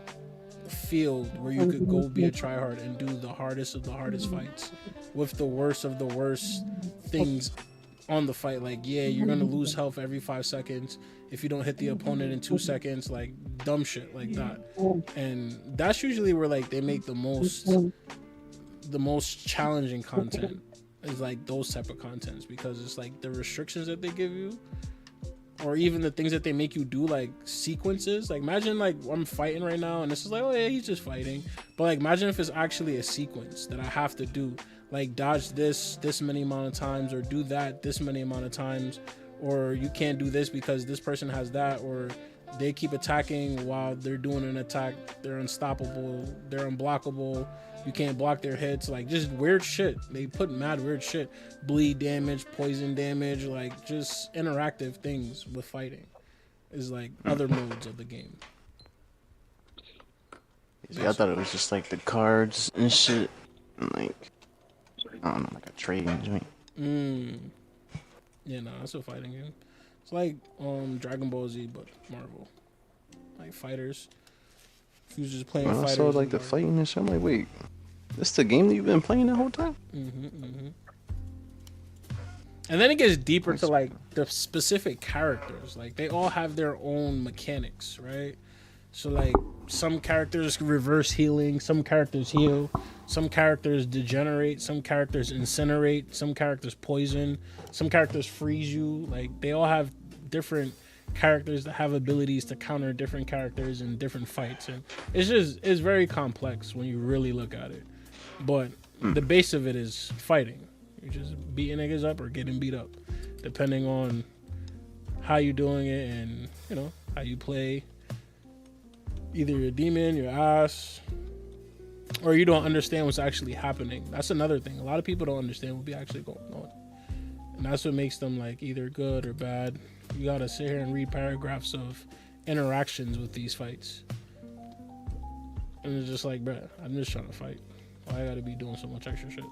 field where you could go be a tryhard and do the hardest of the hardest fights with the worst of the worst things on the fight. Like, yeah, you're gonna lose health every 5 seconds if you don't hit the opponent in 2 seconds, like dumb shit like that. And that's usually where like they make the most challenging content, is like those type of contents, because it's like the restrictions that they give you, or even the things that they make you do, like sequences. Like imagine like I'm fighting right now and this is like, oh yeah, he's just fighting, but like imagine if it's actually a sequence that I have to do, like dodge this many amount of times, or do that this many amount of times, or you can't do this because this person has that, or they keep attacking while they're doing an attack, they're unstoppable, they're unblockable, you can't block their hits. Like just weird shit. They put mad weird shit, bleed damage, poison damage, like just interactive things with fighting is like other modes of the game. See, I thought it was just like the cards and shit, and like I don't know, like a trading joint. Yeah, no, that's a fighting game. It's like Dragon Ball Z, but Marvel. Like fighters. If you was just playing When I fighters. saw like the fighting and shit, I'm like, wait, this the game that you've been playing the whole time? And then it gets deeper to like the specific characters. Like they all have their own mechanics, right? So like some characters reverse healing, some characters heal, some characters degenerate, some characters incinerate, some characters poison, some characters freeze you. Like they all have different characters that have abilities to counter different characters in different fights, and it's very complex when you really look at it. But the base of it is fighting. You're just beating niggas up or getting beat up, depending on how you're doing it and you know how you play. Either you're a demon, your ass, or you don't understand what's actually happening. That's another thing. A lot of people don't understand what's actually going on, and that's what makes them like either good or bad. You gotta sit here and read paragraphs of interactions with these fights, and it's just like, bruh, I'm just trying to fight. Why I gotta be doing so much extra shit?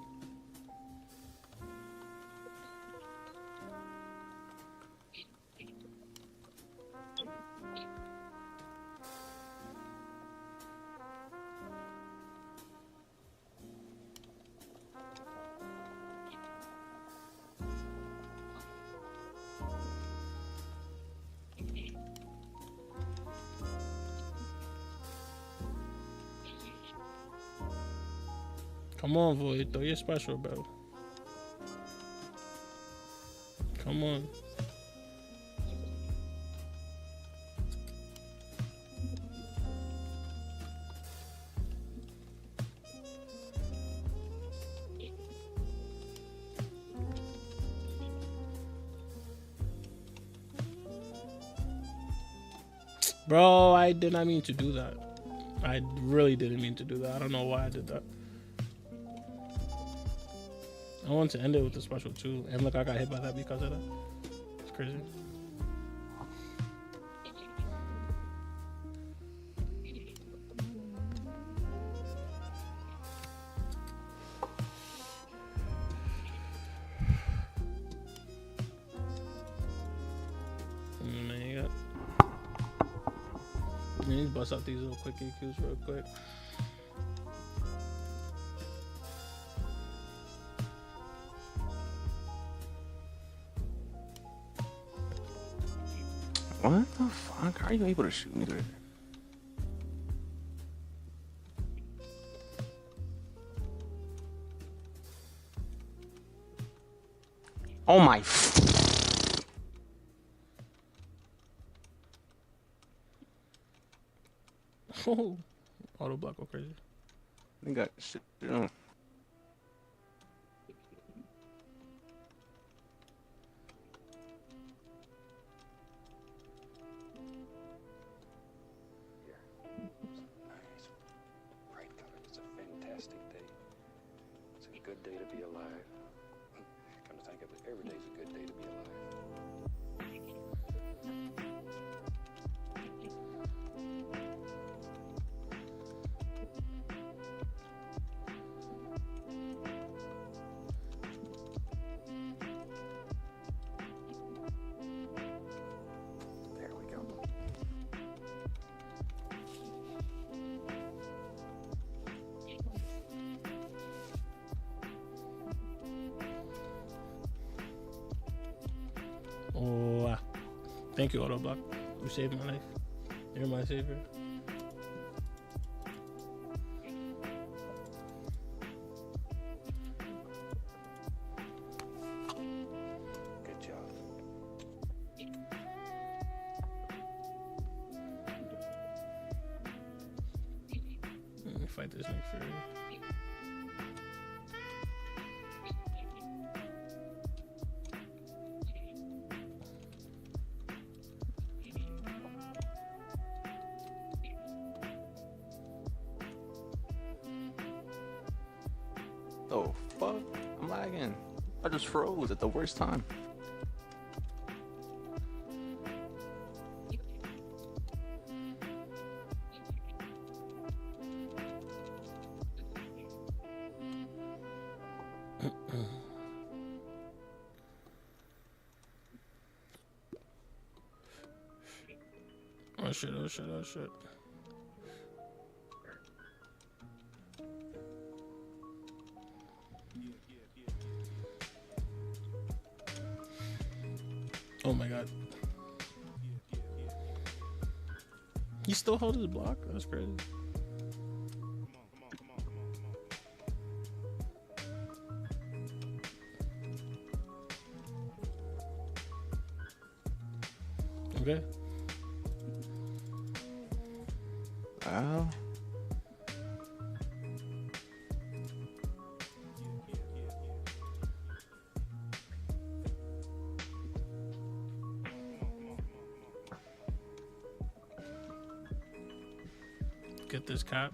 Come on, Void. Throw your special, bro. Come on. Bro, I did not mean to do that. I really didn't mean to do that. I don't know why I did that. I want to end it with the special too. And look, I got hit by that because of that. It's crazy. Man, you got. Man, you bust out these little quick EQs real quick. What the fuck? How are you able to shoot me there? Oh my. Oh, auto block go crazy. They got shit. You Bright color. It's a fantastic day. It's a good day to be alive. Come to think of it, every day's a good day to be alive. There we go. Oh, thank you, Autoblock. You saved my life. You're my savior. Good job. Let me fight this Nick Fury. Oh fuck! I'm lagging. I just froze at the worst time. Oh shit, oh shit, oh shit. Oh my god. He still held his block? That's crazy. Okay. Wow. Get this cap.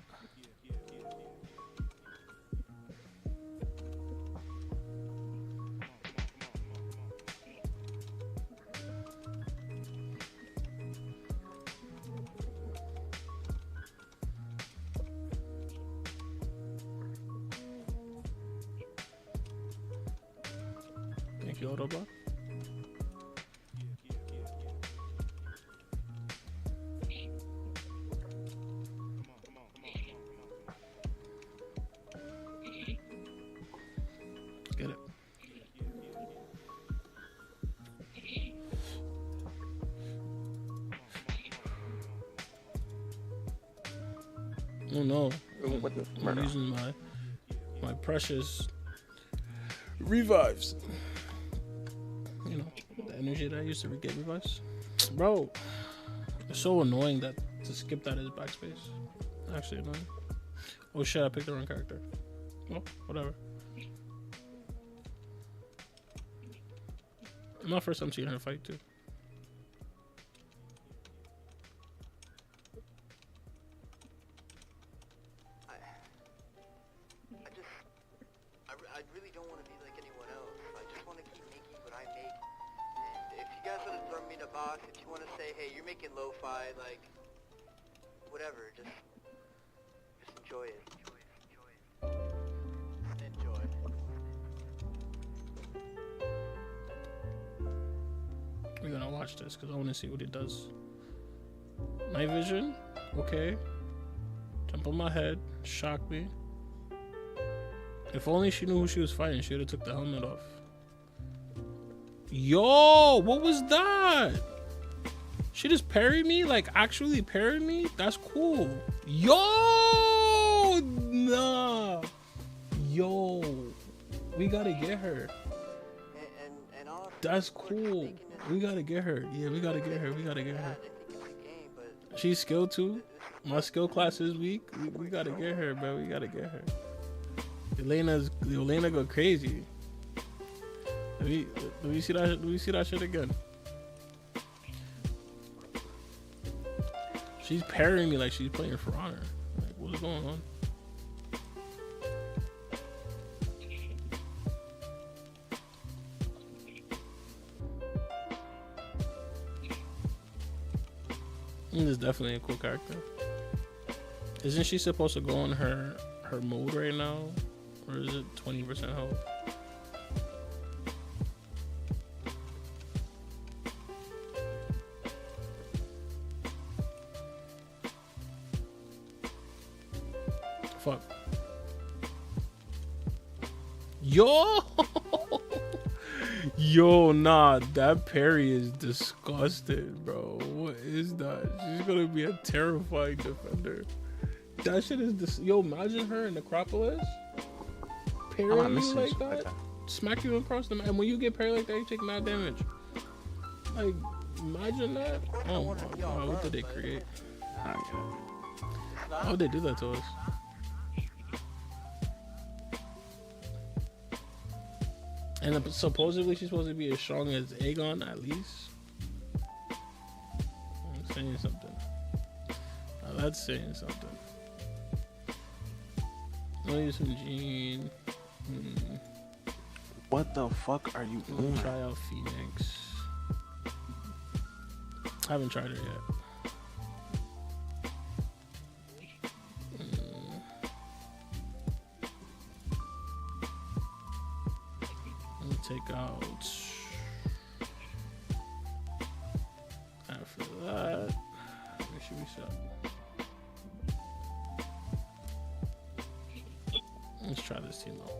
Thank you, Autoblock. Get it. Oh no. What the I'm using my precious revives. You know, the energy that I used to get revives. Bro, it's so annoying that to skip that is backspace. Actually annoying. Oh shit, I picked the wrong character. Well, whatever. Not first time seeing her fight too. I really don't want to be like anyone guys want to throw me in a box, if you want to say, hey, you're making lo-fi, like, whatever, just enjoy it. Enjoy. We're gonna watch this because I want to see what it does. Night vision, okay. Jump on my head, shock me. If only she knew who she was fighting, she would have took the helmet off. Yo, what was that? She just parried me? Like, actually parried me? That's cool. Yo! Nah. Yo. We gotta get her. And all That's cool. We gotta get her. Yeah, we gotta get her. We gotta get her. She's skilled too. My skill class is weak. We gotta get her, bro. We gotta get her. Elena go crazy. Let me see that. Let me see that shit again. She's parrying me like she's playing for honor. Like, what's going on? This is definitely a cool character. Isn't she supposed to go on her mode right now? Or is it 20% health? Fuck. Yo! Yo, nah, that parry is disgusting, bro. What is that? She's gonna be a terrifying defender. That shit is yo, imagine her in Necropolis. Parrying you like that. Smack you across the map. And when you get parried like that, you take mad damage. Like, imagine that. Oh my god, what did they create? How would they do that to us? And supposedly she's supposed to be as strong as Aegon at least. I'm saying something. Now that's saying something. I'll use some Gene. What the fuck are you doing? Try out Phoenix. I haven't tried her yet. Take out after that. Where should we set? Let's try this team out.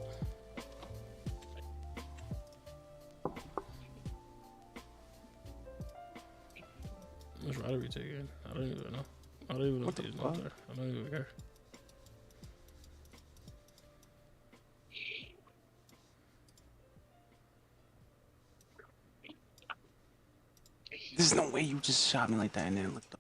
Which route are we taking? I don't even know. I don't even know what these ones are. I don't even care. There's no way you just shot me like that and then looked up.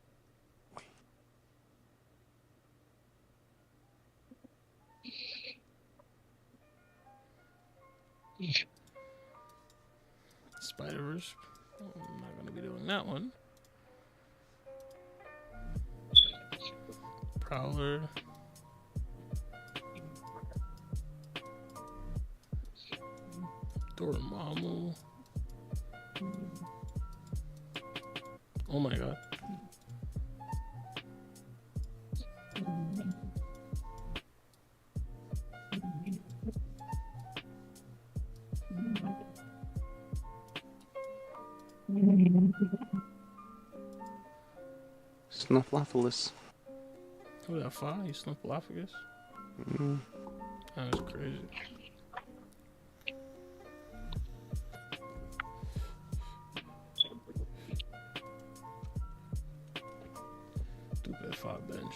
Spider-Verse. I'm not gonna be doing that one. Prowler. Dormammu. Oh my god. Snuffleupagus. Who that fire? You Snuffleupagus? That was crazy. Stupid 5 bench.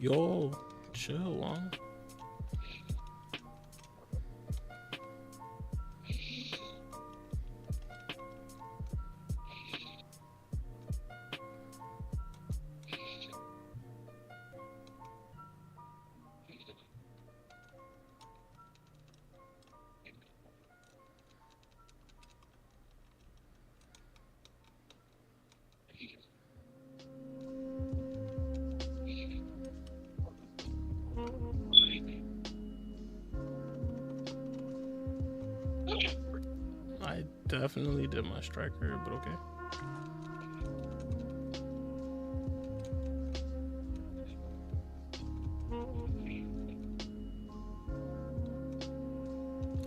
Yo, chill, Long. definitely did my striker, but okay.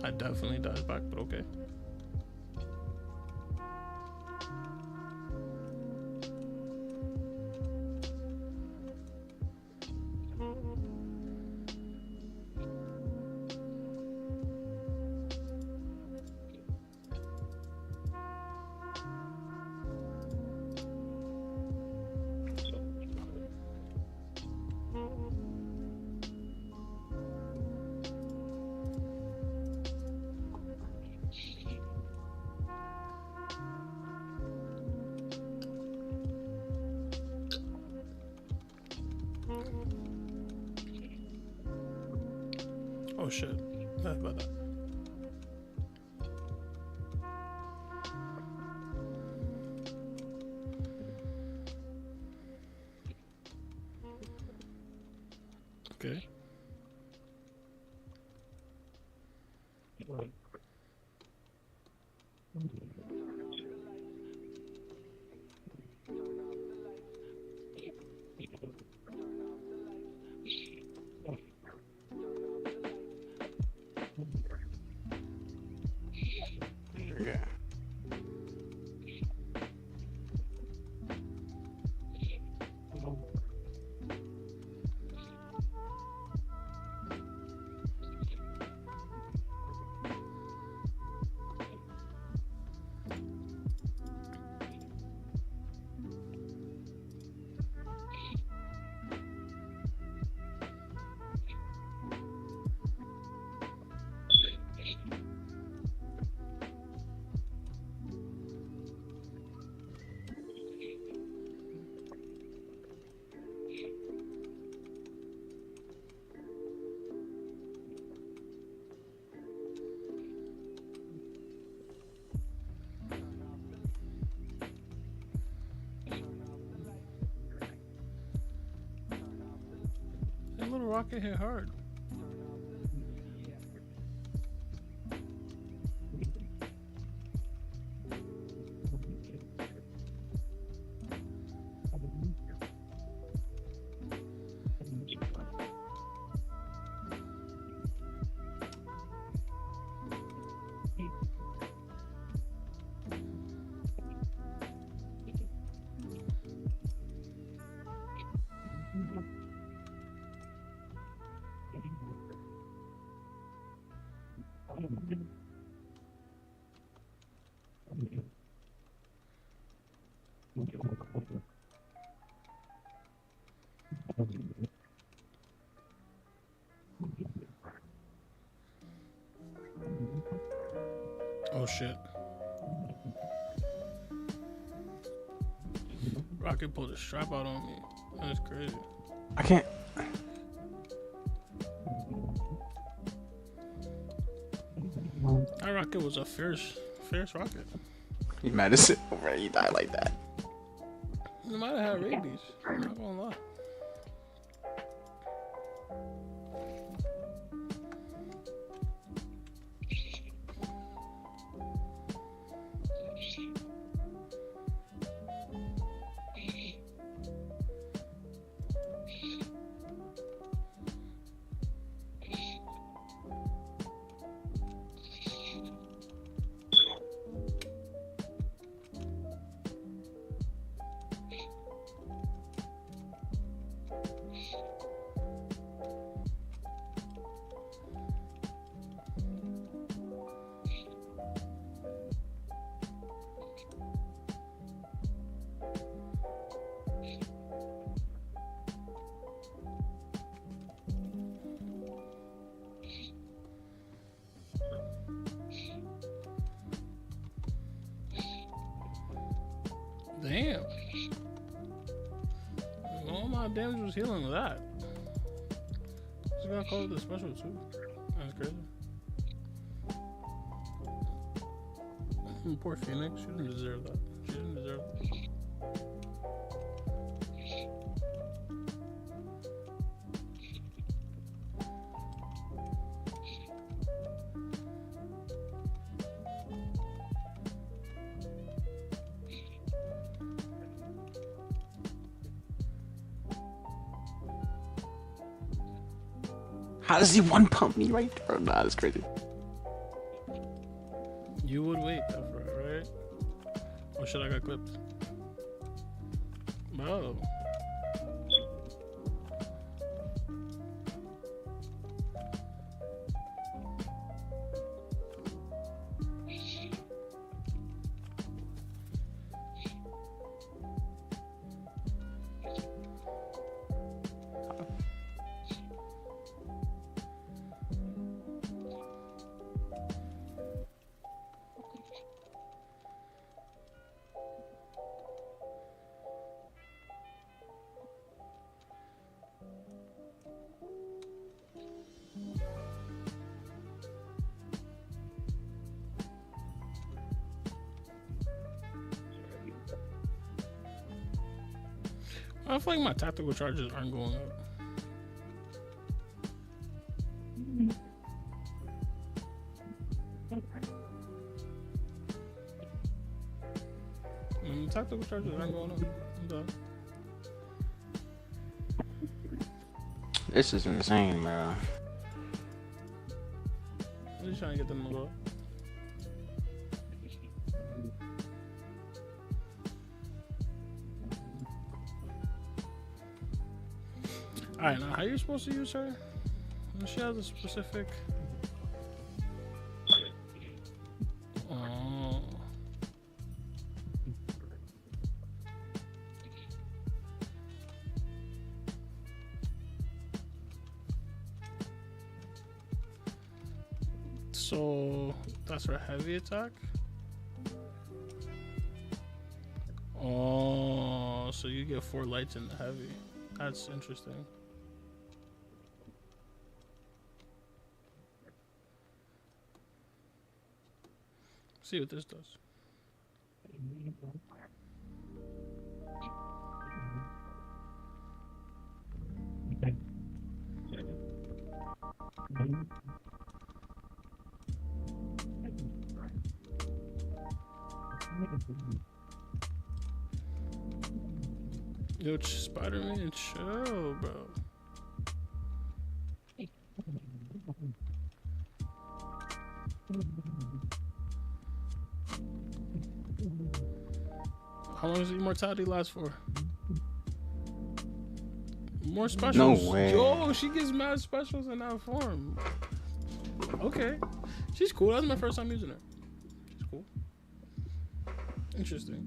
I definitely dodged back, but okay. Oh shit. How about that? Okay. Yeah. That little rocket hit hard. Oh shit. Rocket pulled a strap out on me. That's crazy. I can't. That rocket was a fierce rocket. You mad as it over you die like that. You might have had rabies. I'm not gonna lie. Damn. All my damage was healing with that. Just gonna call it the special too. That's crazy. Poor Phoenix. She didn't deserve that. She didn't deserve that. How does he one pump me right there? Nah, that's crazy. You would wait though for it, right? Or should I got clipped? No. I feel like my tactical charges aren't going up. Tactical charges aren't going up. I'm done. This is insane, bro. I'm just trying to get them to go. Alright, now how you supposed to use her? She has a specific. Oh. So that's her heavy attack? Oh, so you get 4 lights in the heavy. That's interesting. See what this does. Yo, Spider-Man, chill, bro. How long does immortality last for? More specials. No way. Yo, she gets mad specials in that form. Okay. She's cool. That's my first time using her. She's cool. Interesting.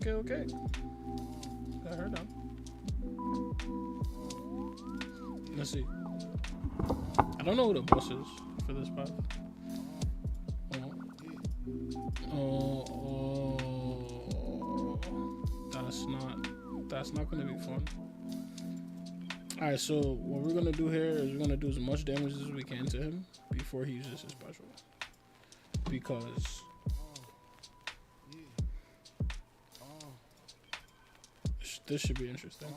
Okay. Got her down. Let's see. I don't know who the boss is for this path. Oh. That's not gonna be fun. Alright, so what we're gonna do here is we're gonna do as much damage as we can to him before he uses his special. Because this should be interesting.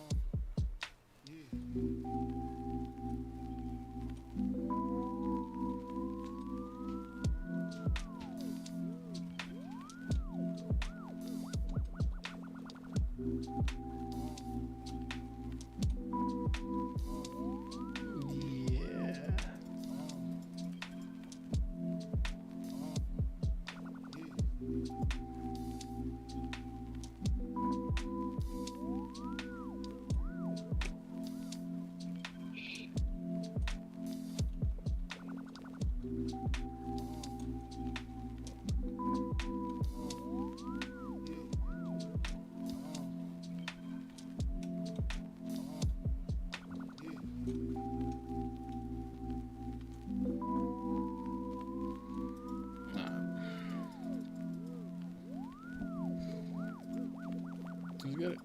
Let's get it.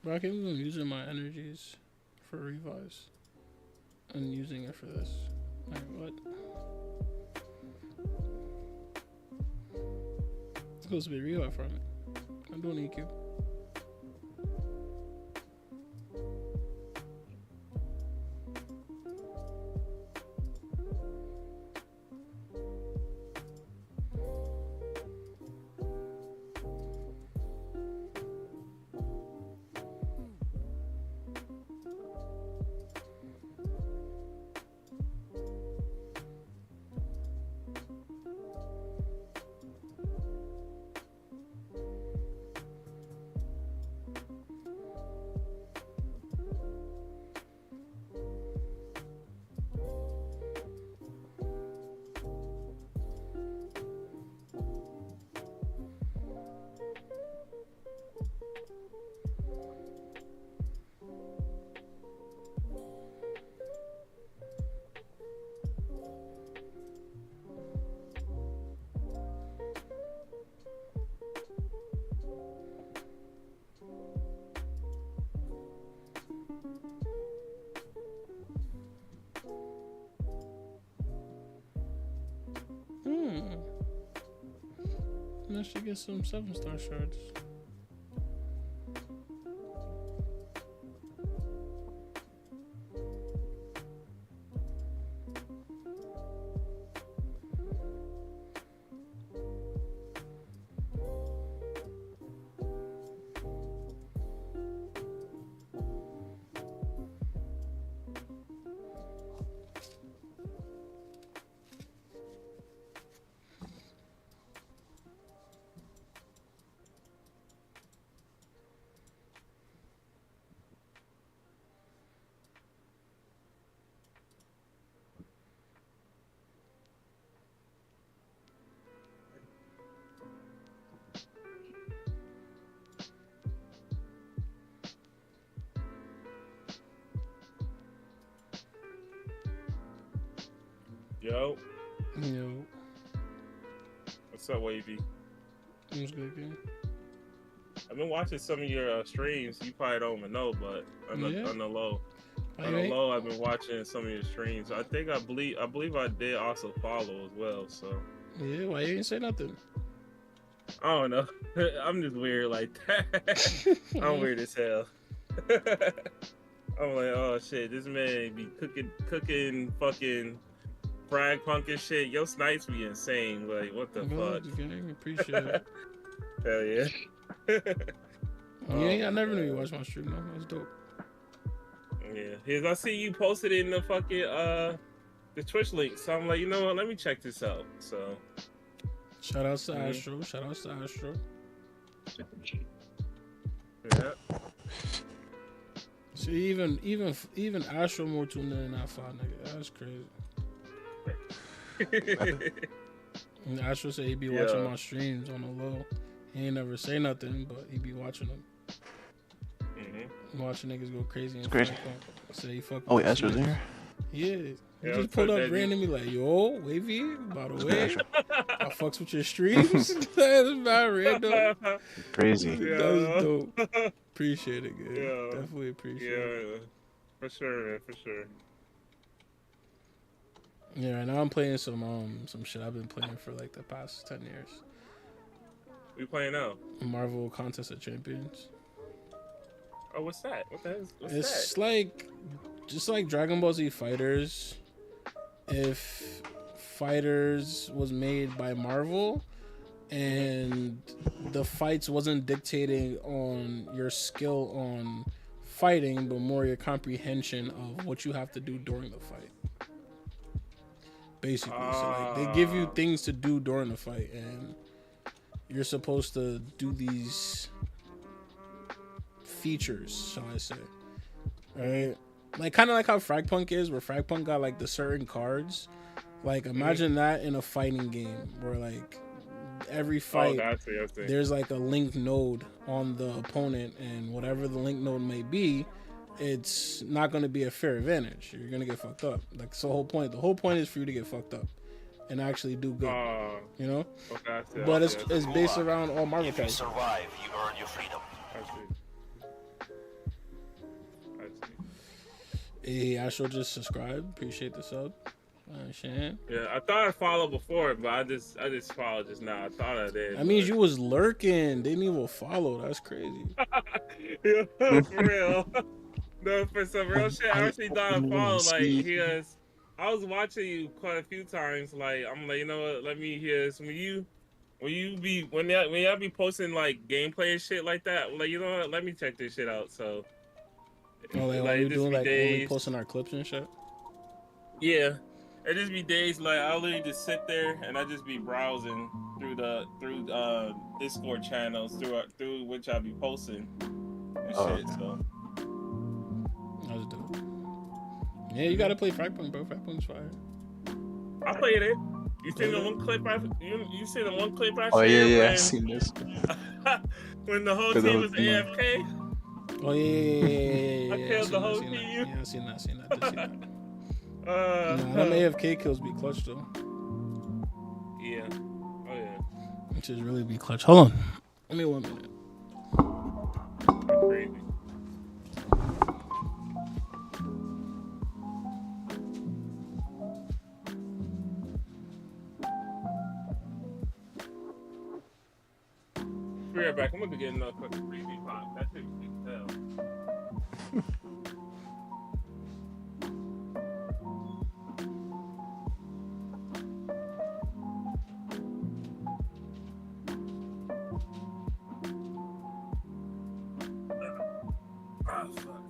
Bro, I can't believe I'm using my energies for revives and using it for this. Like, what? It's supposed to be revive from it. I'm doing EQ. I should get some 7-star shards. Yo. Yo. What's up, Wavy? What's good, gang? I've been watching some of your streams. You probably don't even know, but on the low. On the low, I've been watching some of your streams. I believe I did also follow as well. So yeah, why you didn't say nothing? I don't know. I'm just weird like that. I'm weird as hell. I'm like, oh shit, this man be cooking fucking frag punk and shit. Your snipes be insane. Like, what the fuck? Gang, appreciate it. Hell yeah. Yeah, I never knew you watched my stream though. That's dope. Yeah, I see you posted it in the fucking the Twitch link. So I'm like, you know what? Let me check this out. So shout out to Astro. Shout out to Astro. Yeah. See, even Astro more tuned in than that fire nigga. That's crazy. And Astro said he be watching my streams on the low. He ain't never say nothing, but he be watching them. Watching niggas go crazy. And crazy. Say he fuck. Oh, wait, Astro's in here? Yeah. He just pulled up randomly like, yo, Wavy, by the way, I fucks with your streams. That's about random. Crazy. Yeah. That's dope. Appreciate it, good. Yeah. Definitely appreciate it. Yeah, for sure, man, for sure. Yeah, right now I'm playing some shit I've been playing for like the past 10 years. We playing now? Marvel Contest of Champions. Oh, what's that? What the hell is what's It's that? like just like Dragon Ball Z Fighters. If Fighters was made by Marvel and the fights wasn't dictating on your skill on fighting, but more your comprehension of what you have to do during the fight. Basically, so like they give you things to do during the fight, and you're supposed to do these features, shall I say? Right? Like kind of like how Fragpunk is, where Fragpunk got like the certain cards. Like imagine that in a fighting game, where like every fight there's like a link node on the opponent, and whatever the link node may be, it's not going to be a fair advantage. You're going to get fucked up. Like, it's the whole point. The whole point is for you to get fucked up and actually do good. You know? Okay, I see, But I it's see. based around all market If you prices. survive, you earn your freedom. Hey, Astro just subscribed. Appreciate the sub. Shan. Yeah, I thought I followed before, but I just followed just now. I thought I did. That means you was lurking. Didn't even follow. That's crazy. Yeah, for real. No, for some real shit, I actually thought I followed. Like, because I was watching you quite a few times. Like, I'm like, you know what? Let me hear this. When y'all be posting like gameplay and shit like that, like, you know what? Let me check this shit out. So, Oh, like when we doing like only posting our clips and shit. Yeah, it just be days like I'll literally just sit there and I just be browsing through Discord channels through which I'll be posting and shit. So that's dope. Yeah, you gotta play Fragpunk, bro. Fragpunk's fire. I played it. You seen the one clip you seen the one clip I shared? Oh yeah, when, I seen this. when the whole team was AFK. Oh yeah. I killed the whole team. Yeah, I seen that. Did see that. Nah, them AFK kills be clutch though. Yeah. Oh yeah. Which is really be clutch. Hold on. Give me 1 minute. That's crazy. Be right back. I'm gonna get another fucking 3D pop. That shit was big as hell. Oh, fuck.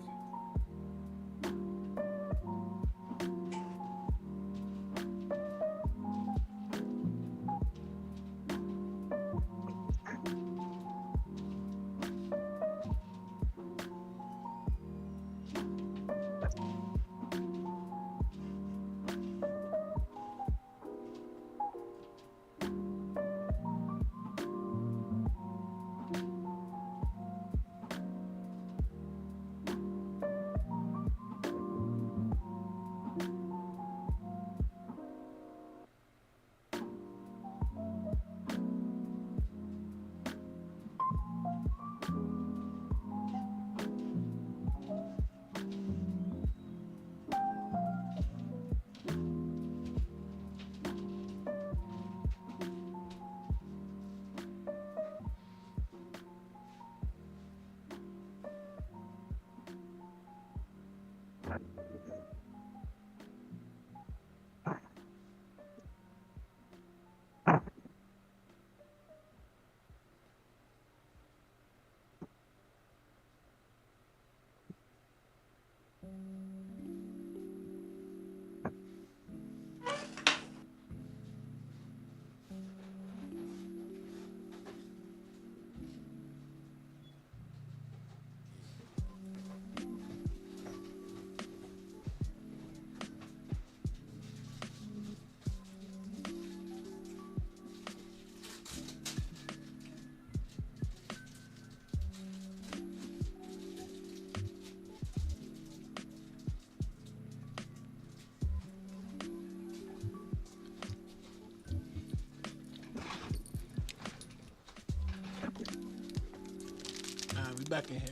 We back in here.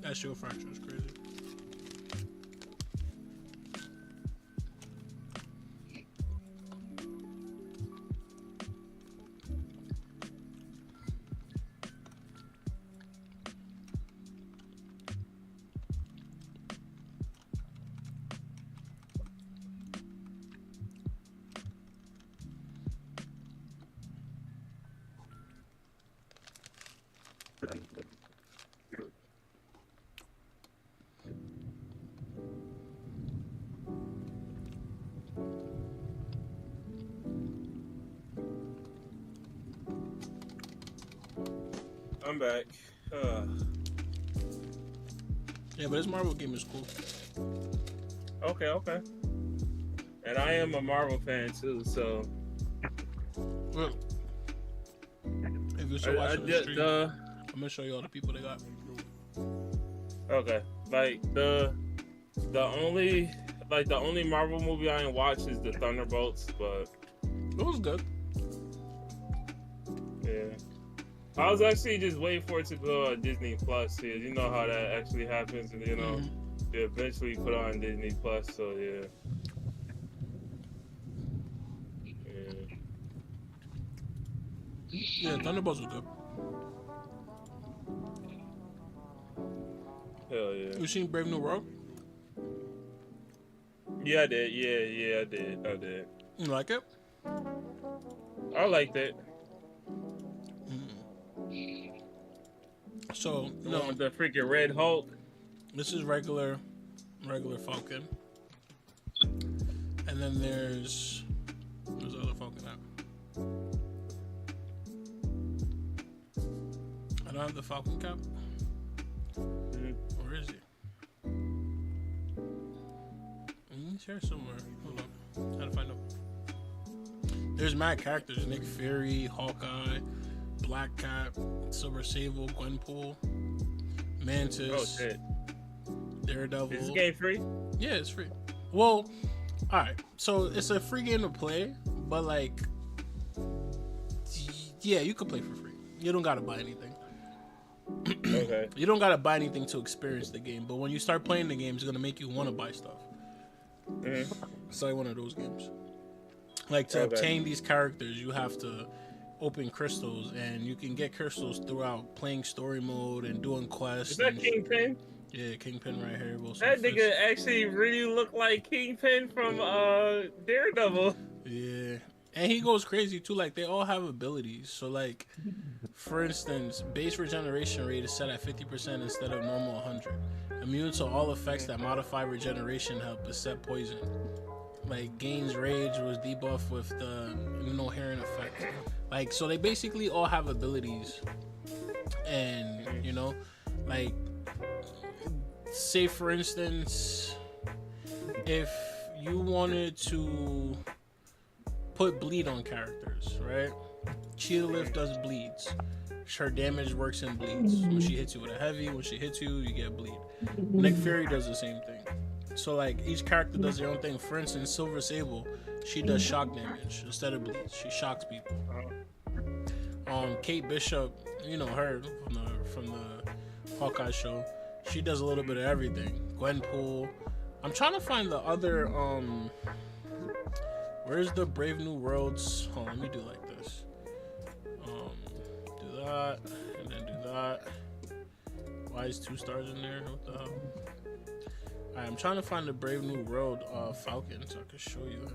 That shield fracture is crazy. I'm back. Yeah, but this Marvel game is cool. Okay. And I am a Marvel fan too, so. Well, if you're still watching the stream, I'm gonna show you all the people they got. Okay, like the only Marvel movie I ain't watched is the Thunderbolts, but it was good. Yeah, I was actually just waiting for it to go on Disney Plus. Yeah, you know how that actually happens, and you know they eventually put on Disney Plus. So yeah. Yeah, Thunderbolts was good. Hell yeah. You seen Brave New World? Yeah, I did. Yeah, I did. You like it? I liked it. So no, the freaking Red Hulk. This is regular Falcon, and then there's the other Falcon out. I don't have the Falcon cap. Where is he? He's here somewhere. Hold on, gotta find him. There's mad characters: Nick Fury, Hawkeye, Black Cat, Silver Sable, Gwenpool, Mantis. Oh shit! Daredevil. Is this game free? Yeah, it's free. Well, all right. So it's a free game to play, but like, yeah, you can play for free. You don't gotta buy anything. Okay. You don't gotta buy anything to experience the game, but when you start playing the game, it's gonna make you want to buy stuff. It's like one of those games. Like to obtain these characters, you have to open crystals, and you can get crystals throughout playing story mode and doing quests. Is that Kingpin? Yeah, Kingpin right here. That nigga actually really look like Kingpin from Daredevil. Yeah. And he goes crazy too. Like, they all have abilities. So, like, for instance, base regeneration rate is set at 50% instead of normal 100. Immune to all effects that modify regeneration help except poison. Like, gains rage was debuffed with the inherent effect. Like, so they basically all have abilities. And, you know, like, say for instance, if you wanted to put bleed on characters, right? Cheetah Lift does bleeds. Her damage works in bleeds. When she hits you with a heavy, when she hits you, you get bleed. Nick Fury does the same thing. So like each character does their own thing. For instance, Silver Sable, she does shock damage instead of bleeds. She shocks people. Kate Bishop, you know her from the Hawkeye show. She does a little bit of everything. Gwenpool. I'm trying to find the other where's the Brave New Worlds? Hold on, let me do like this. Do that, and then do that. Why is 2 stars in there? What the hell? Alright, I'm trying to find the Brave New World Falcon so I can show you him.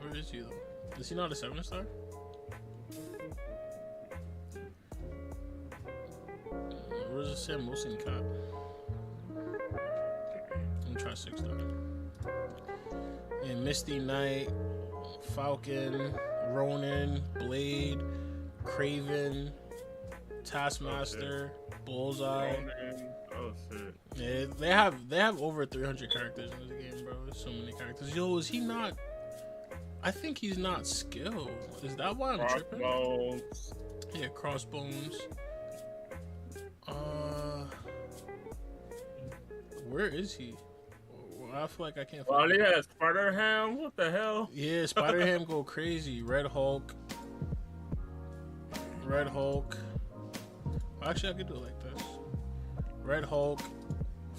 Where is he though? Is he not a 7-star? Where's the Sam Wilson cat? Let me try 6-star. Yeah, Misty Knight, Falcon, Ronin, Blade, Craven, Taskmaster, Bullseye. Oh shit. Yeah, they have over 300 characters in this game, bro. There's so many characters. Yo, is he not? I think he's not skilled. Is that why I'm tripping? Yeah, Crossbones. Where is he? I feel like I can't find him. Oh, yeah, Spider-Ham? What the hell? Yeah, Spider-Ham go crazy. Red Hulk. Actually, I could do it like this. Red Hulk.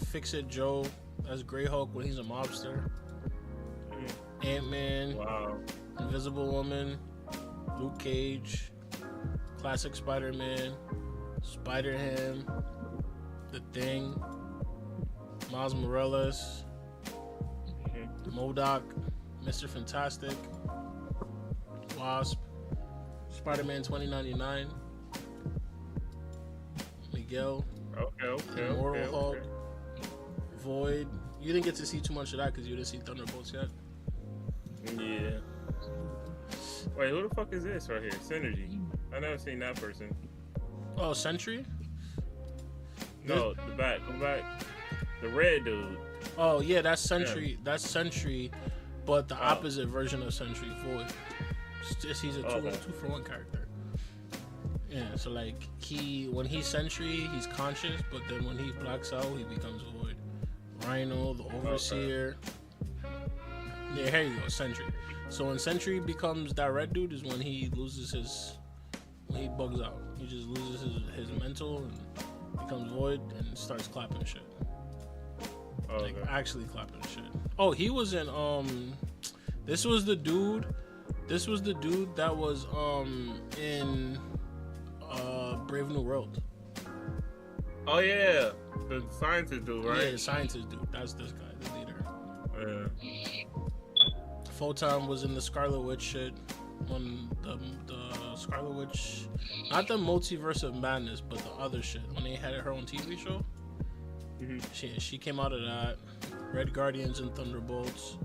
Fix-It Joe. That's Grey Hulk when he's a mobster. Ant-Man. Wow. Invisible Woman. Luke Cage. Classic Spider-Man. Spider-Ham. The Thing. Miles Morales. MODOK, Mr. Fantastic, Wasp, Spider-Man 2099, Miguel, Immortal Hulk, Void. You didn't get to see too much of that because you didn't see Thunderbolts yet. Yeah. Wait, who the fuck is this right here? Synergy. I never seen that person. Oh, Sentry. No, the back. Go back. The red dude. Oh yeah, that's Sentry. Yeah. That's Sentry, but the opposite version of Sentry Void. It's just he's a two for one character. Yeah, so like when he's Sentry, he's conscious, but then when he blacks out, he becomes Void. Rhino, the Overseer. Yeah, here you go, Sentry. So when Sentry becomes that red dude is when he bugs out. He just loses his mental and becomes Void and starts clapping shit. Like actually clapping shit. Oh, he was in this was the dude that was in Brave New World. Oh yeah, the scientist dude, right? Yeah, the scientist dude. That's this guy, the leader. Yeah. Photon was in the Scarlet Witch shit. When the Scarlet Witch, not the Multiverse of Madness, but the other shit. When they had her own TV show, she came out of that. Red Guardians and Thunderbolts.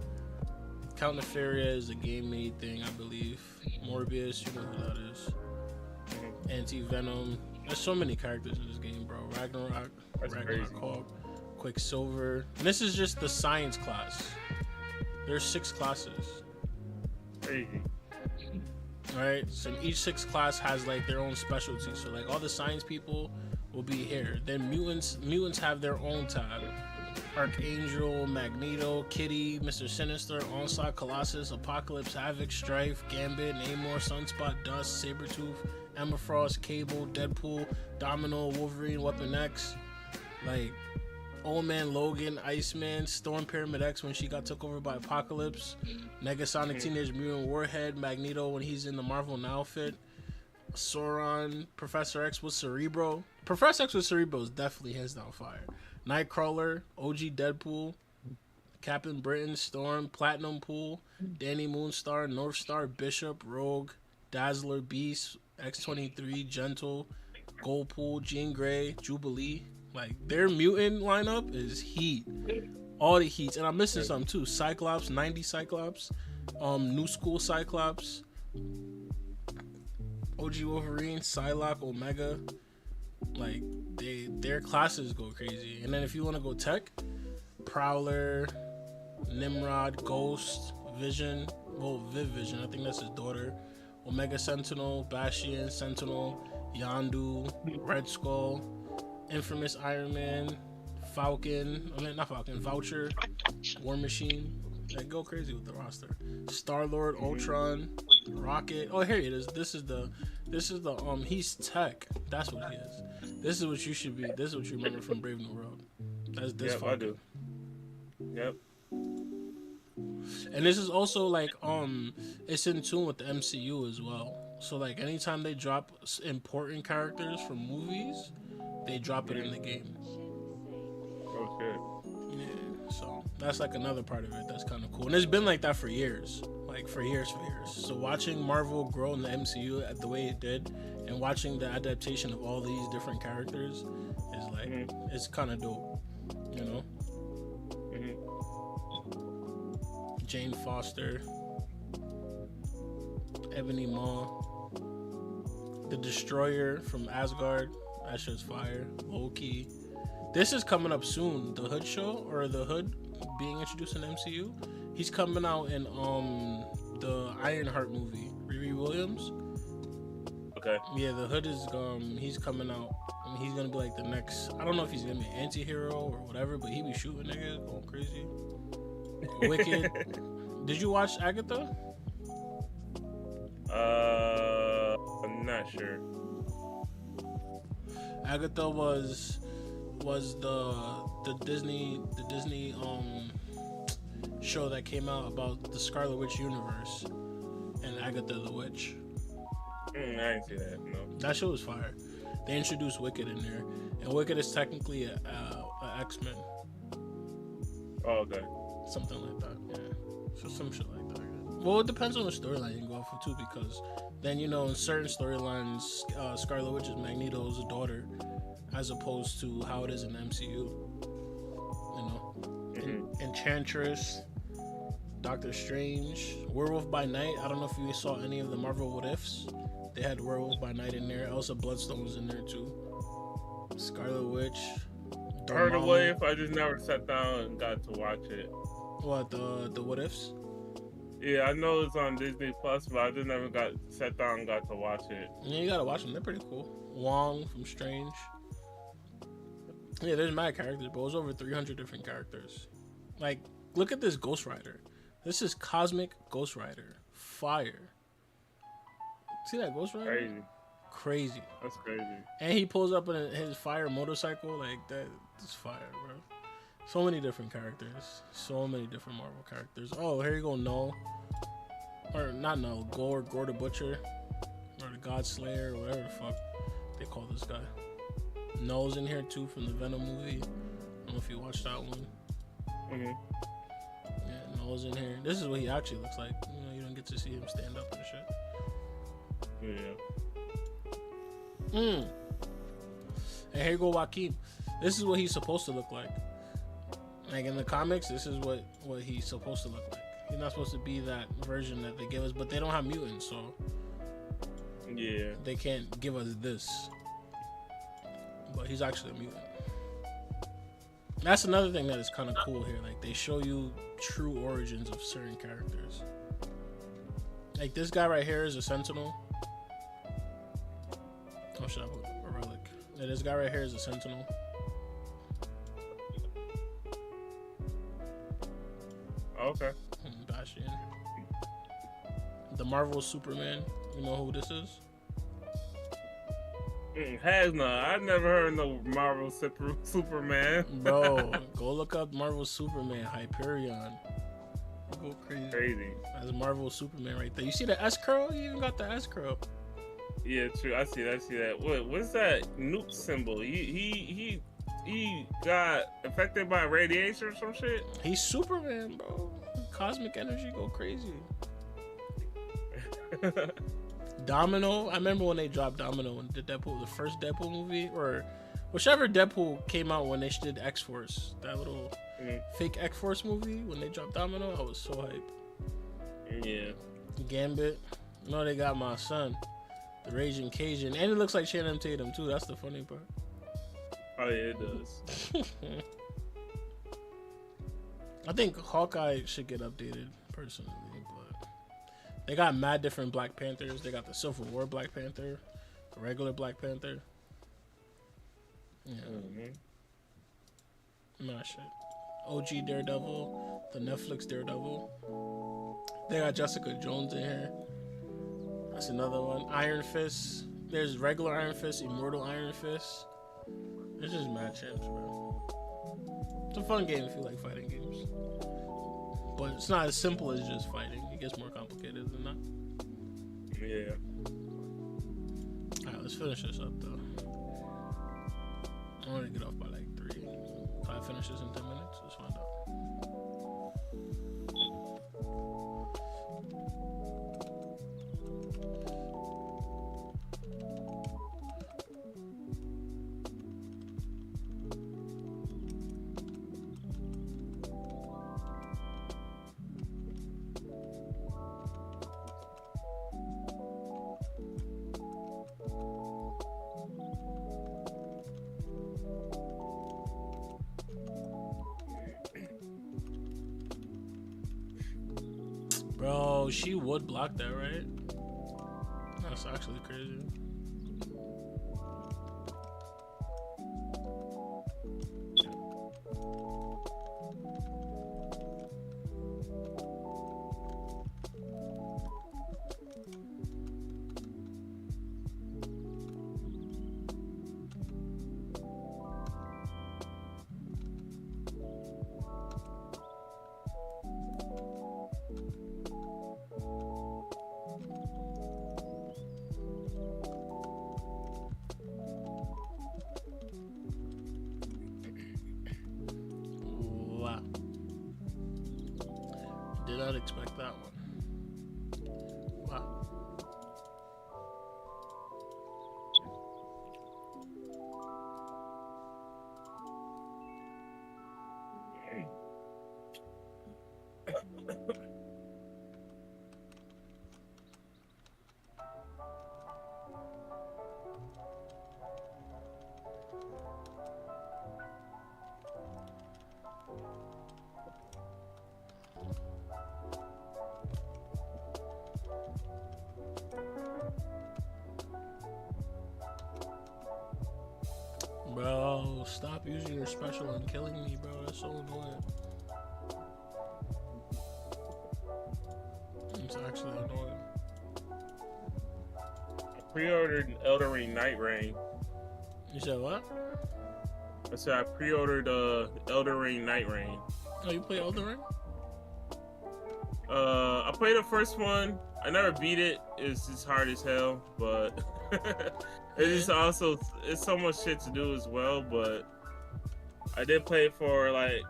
Count Nefaria is a game made thing, I believe. Morbius, you know who that is. Anti-Venom. There's so many characters in this game, bro. Ragnarok Hawk, Quicksilver. And this is just the science class. There's 6 classes. Crazy. Right? So each 6 class has like their own specialty. So like all the science people will be here. Then mutants have their own tab. Archangel, Magneto, Kitty, Mr. Sinister, Onslaught, Colossus, Apocalypse, Havoc, Strife, Gambit, Namor, Sunspot, Dust, Sabretooth, Emma Frost, Cable, Deadpool, Domino, Wolverine, Weapon X, like Old Man Logan, Iceman, Storm Pyramid X when she got took over by Apocalypse, Negasonic Teenage Mutant Warhead, Magneto when he's in the Marvel Now outfit, Sauron, Professor X with Cerebro. Professor X with Cerebro is definitely hands down fire. Nightcrawler, OG Deadpool, Captain Britain, Storm, Platinum Pool, Danny Moonstar, Northstar, Bishop, Rogue, Dazzler, Beast, X-23, Gentle, Goldpool, Jean Grey, Jubilee. Like, their mutant lineup is heat. All the heats. And I'm missing some too. Cyclops, 90 Cyclops, New School Cyclops, OG Wolverine, Psylocke, Omega. Like, their classes go crazy. And then if you want to go tech, Prowler, Nimrod, Ghost, Vision, Vision, I think that's his daughter, Omega Sentinel, Bastion, Sentinel, Yondu, Red Skull, Infamous Iron Man, Voucher, War Machine. Like, go crazy with the roster. Star-Lord, Ultron, Rocket. Oh, here it is. This is the he's tech. That's what he is. This is what you should be. This is what you remember from Brave New World. That's this. Yep, I do. Yep. And this is also like it's in tune with the MCU as well. So like anytime they drop important characters from movies, they drop it in the game. Okay. Yeah. So that's like another part of it that's kind of cool. And it's been like that for years. Like for years. So watching Marvel grow in the MCU the way it did, and watching the adaptation of all these different characters is like it's kind of dope, you know. Jane Foster, Ebony Maw, the Destroyer from Asgard. That shit's fire. Loki. This is coming up soon. The Hood show, or the Hood being introduced in MCU. He's coming out in the Ironheart movie. Riri Williams. Okay. Yeah, the Hood is he's coming out. And he's gonna be like the next. I don't know if he's gonna be an anti-hero or whatever, but he be shooting niggas, going crazy. Wicked. Did you watch Agatha? I'm not sure. Agatha was the Disney show that came out about the Scarlet Witch universe and Agatha the Witch. I didn't see that. No. That show was fire. They introduced Wicked in there, and Wicked is technically a X-Men. Oh, okay. Something like that, yeah. So some shit like that. Well, it depends on the storyline you go off of too, because then in certain storylines, Scarlet Witch's Magneto's daughter, as opposed to how it is in the MCU. You know, Enchantress, Doctor Strange, Werewolf by Night. I don't know if you saw any of the Marvel What Ifs. They had Werewolf by Night in there. Elsa Bloodstone was in there too. Scarlet Witch. I heard of Dormammu. What If. I just never sat down and got to watch it. What the What Ifs? Yeah, I know it's on Disney Plus, but I just never got sat down and got to watch it. Yeah, you gotta watch them. They're pretty cool. Wong from Strange. Yeah, there's mad characters, but it was over 300 different characters. Like, look at this Ghost Rider. This is Cosmic Ghost Rider. Fire. See that Ghost Rider? Crazy. Crazy. That's crazy. And he pulls up in his fire motorcycle. Like, that is fire, bro. So many different characters. So many different Marvel characters. Oh, here you go, Null. Or not Null. Gore the Butcher. Or the God Slayer, or whatever the fuck they call this guy. Null's in here too from the Venom movie. I don't know if you watched that one. Mm-hmm. Yeah, Null's in here. This is what he actually looks like. You know, you don't get to see him stand up and shit. Yeah. And here you go, Joaquin. This is what he's supposed to look like. Like in the comics, this is what he's supposed to look like. He's not supposed to be that version that they give us, but they don't have mutants, so Yeah. they can't give us this. But he's actually a mutant. That's another thing that is kind of cool here. Like, they show you true origins of certain characters. Like, this guy right here is a Sentinel. Oh, shit, I put a relic. Yeah, this guy right here is a Sentinel. Okay. Bastion. The Marvel Superman. You know who this is? Has not. I never heard no Marvel Superman. Bro, go look up Marvel Superman, Hyperion. Go crazy. Crazy. That's Marvel Superman right there. You see the S curl? You even got the S curl. Yeah, true. I see that. I see that. What's that nuke symbol? He got affected by radiation or some shit. He's Superman, bro. Cosmic energy go crazy. Domino. I remember when they dropped Domino in the Deadpool, the first Deadpool movie, or whichever Deadpool came out when they did X-Force, that little fake X-Force movie. When they dropped Domino, I was so hyped. Yeah. Gambit. You know, they got my son, the Raging Cajun, and it looks like Channing Tatum too. That's the funny part. Oh yeah, it does. I think Hawkeye should get updated personally, but they got mad different Black Panthers. They got the Civil War Black Panther, the regular Black Panther. Yeah. Nah, shit. OG Daredevil, the Netflix Daredevil. They got Jessica Jones in here. That's another one. Iron Fist. There's regular Iron Fist, Immortal Iron Fist. It's just mad champs, bro. It's a fun game if you like fighting games. But it's not as simple as just fighting. It gets more complicated than that. Yeah. Alright, let's finish this up though. I want to get off by like 3. If I finish this in 10 minutes, let's find out. Bro, she would block that, right? That's actually crazy. Wow. Did not expect that one. Wow. using your special and killing me, bro. That's so annoying. It's actually annoying. I pre-ordered Elden Ring Night Rain. You said what? I said I pre-ordered Elden Ring Night Rain. Oh, you play Elden Ring? I played the first one. I never beat it. It's just hard as hell, but it's so much shit to do as well. But I did play it for like,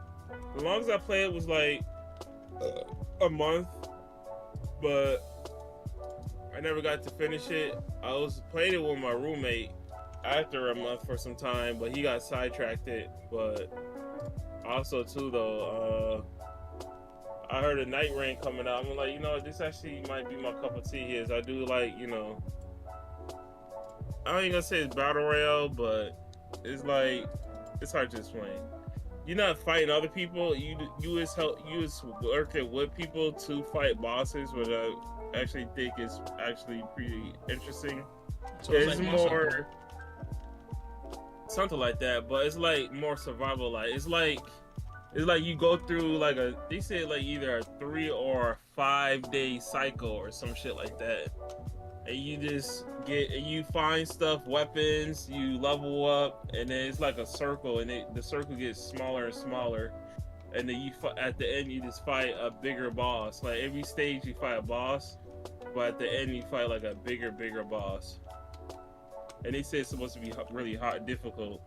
the longest I played was like a month, but I never got to finish it. I was playing it with my roommate after a month for some time, but he got sidetracked it. But also too though, I heard a Night Rain coming out. I'm like, you know, this actually might be my cup of tea here. I do like, you know, I ain't gonna say it's battle royale, but it's like, it's hard to explain. You're not fighting other people. You is working with people to fight bosses, which I actually think is actually pretty interesting. So it's like more something like that, but it's like more survival. Like it's like you go through like they say like either a 3 or a 5 day cycle or some shit like that. And you just you find stuff, weapons, you level up, and then it's like a circle, and the circle gets smaller and smaller. And then at the end, you just fight a bigger boss. Like every stage, you fight a boss, but at the end, you fight like a bigger boss. And they say it's supposed to be really hard, difficult.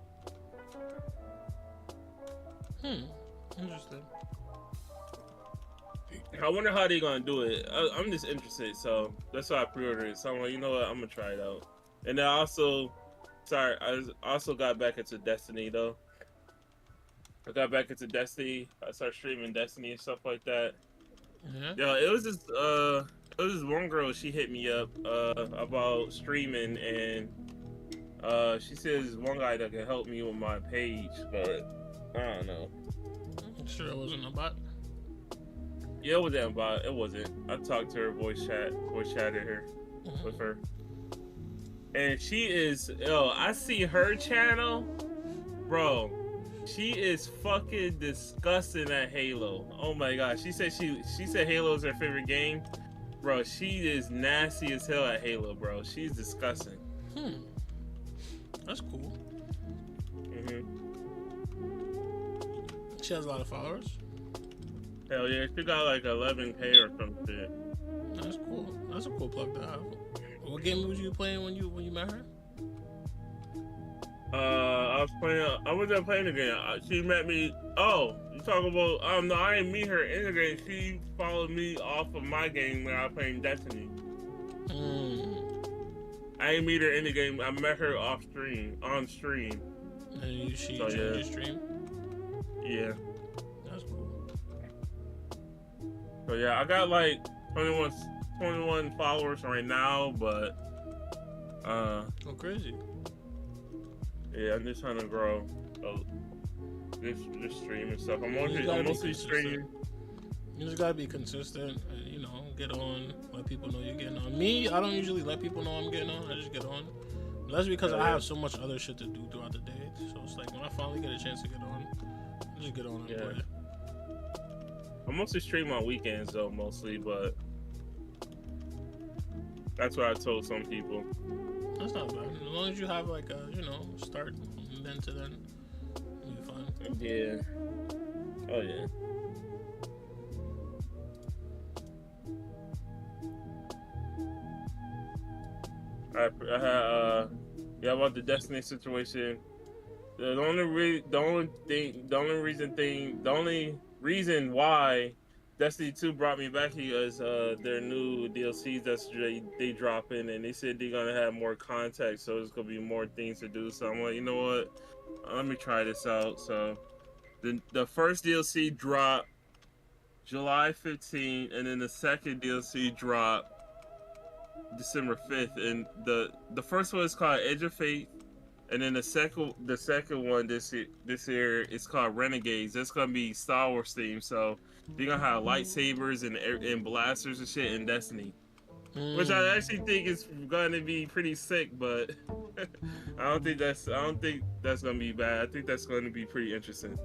Interesting. I wonder how they're gonna do it. I'm just interested, so that's why I pre-ordered it. So I'm like, you know what, I'm gonna try it out. And then I also got back into Destiny though. I got back into Destiny. I started streaming Destiny and stuff like that. Yeah. Yo, it was this one girl. She hit me up about streaming, and she says there's one guy that can help me with my page, but I don't know. I'm sure it wasn't a bot. Yeah, it wasn't a bot. It wasn't. I talked to her, voice chatted her with her. And she is, I see her channel, bro. She is fucking disgusting at Halo. Oh my god. She said Halo is her favorite game. Bro, she is nasty as hell at Halo, bro. She's disgusting. That's cool. She has a lot of followers. Hell yeah, she got like 11K or some shit. That's cool. That's a cool plug to have. What game was you playing when you met her? I wasn't playing the game. She met me. Oh, you talking about? No, I didn't meet her in the game. She followed me off of my game when I was playing Destiny. I didn't meet her in the game. I met her on stream. And she joined your stream? Yeah. That's cool. So yeah, I got like 21 followers right now, but oh, crazy. Yeah, I'm just trying to grow this stream and stuff. I'm mostly streaming. You just gotta be consistent, you know, get on, let people know you're getting on. Me, I don't usually let people know I'm getting on, I just get on. But that's because I have so much other shit to do throughout the day. So it's like when I finally get a chance to get on, I just get on and play. I mostly stream on weekends though, but that's what I told some people. That's not bad. As long as you have like a, you know, start and then to then, you'll be fine. Yeah. Oh yeah. About the Destiny situation. The only reason why Destiny 2 brought me back here is their new DLCs that they drop in, and they said they're gonna have more context, so there's gonna be more things to do. So I'm like, you know what? Let me try this out. So the first DLC dropped July 15th, and then the second DLC dropped December 5th, and the first one is called Edge of Fate, and then the second one this year is called Renegades. That's gonna be Star Wars themed, so they're gonna have lightsabers and blasters and shit in Destiny. which I actually think is going to be pretty sick. But I don't think that's going to be bad. I think that's going to be pretty interesting.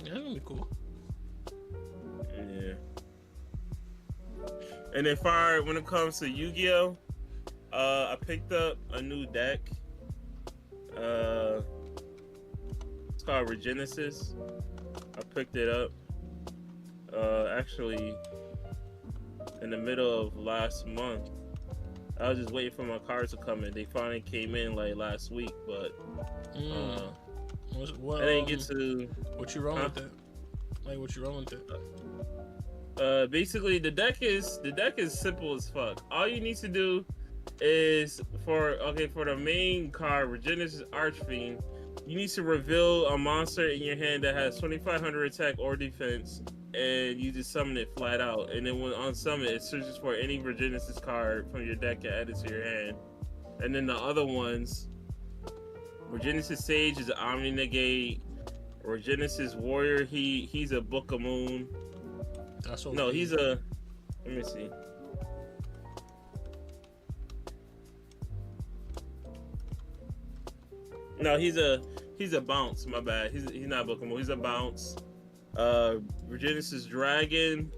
Yeah, that's gonna be cool. Yeah. And then when it comes to Yu-Gi-Oh, I picked up a new deck. It's called Regenesis. I picked it up actually in the middle of last month. I was just waiting for my cards to come in. They finally came in like last week, but I didn't get to. What you rolling with that? Like, what you rolling with that? Basically, the deck is simple as fuck. All you need to do is for the main card, Regenesis Archfiend, you need to reveal a monster in your hand that has 2,500 attack or defense, and you just summon it flat out. And then when on summon, it searches for any Regenesis card from your deck and add it to your hand. And then the other ones, Regenesis Sage is an Omni Negate. Regenesis Warrior, he's a Book of Moon. That's okay. No, he's a. Let me see. No, he's a bounce. My bad. He's not Book of Moon. He's a bounce. Regenesis Dragon,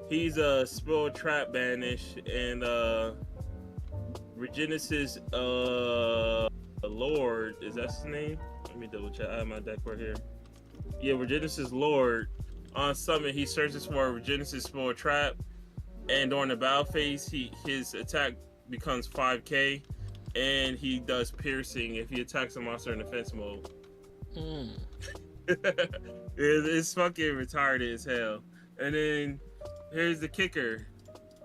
he's a Spell Trap Banish, and Regenesis Lord, is that his name? Let me double check. I have my deck right here. Yeah, Regenesis Lord. On summon, he searches for Regenesis Spell Trap, and during the battle phase, his attack becomes 5k, and he does piercing if he attacks a monster in defense mode. It's fucking retarded as hell. And then here's the kicker: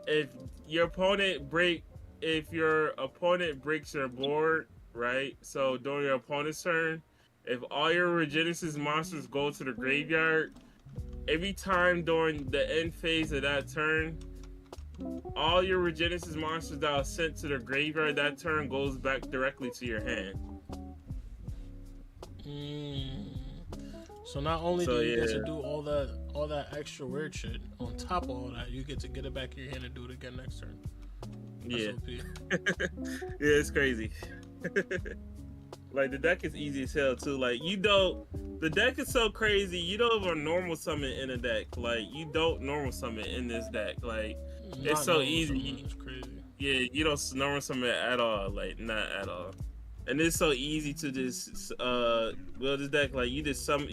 if your opponent breaks your board, right? So during your opponent's turn, if all your Regenesis monsters go to the graveyard, every time during the end phase of that turn, all your Regenesis monsters that are sent to the graveyard that turn goes back directly to your hand. So not only do you get to do all that extra weird shit, on top of all that, you get to get it back in your hand and do it again next turn. Yeah. Yeah, it's crazy. Like, the deck is easy as hell too. Like, the deck is so crazy. You don't have a normal summon in a deck. Like, you don't normal summon in this deck. Like, it's so easy. It's crazy. Yeah, you don't normal summon at all. Like, not at all. And it's so easy to just build this deck. Like, you just special.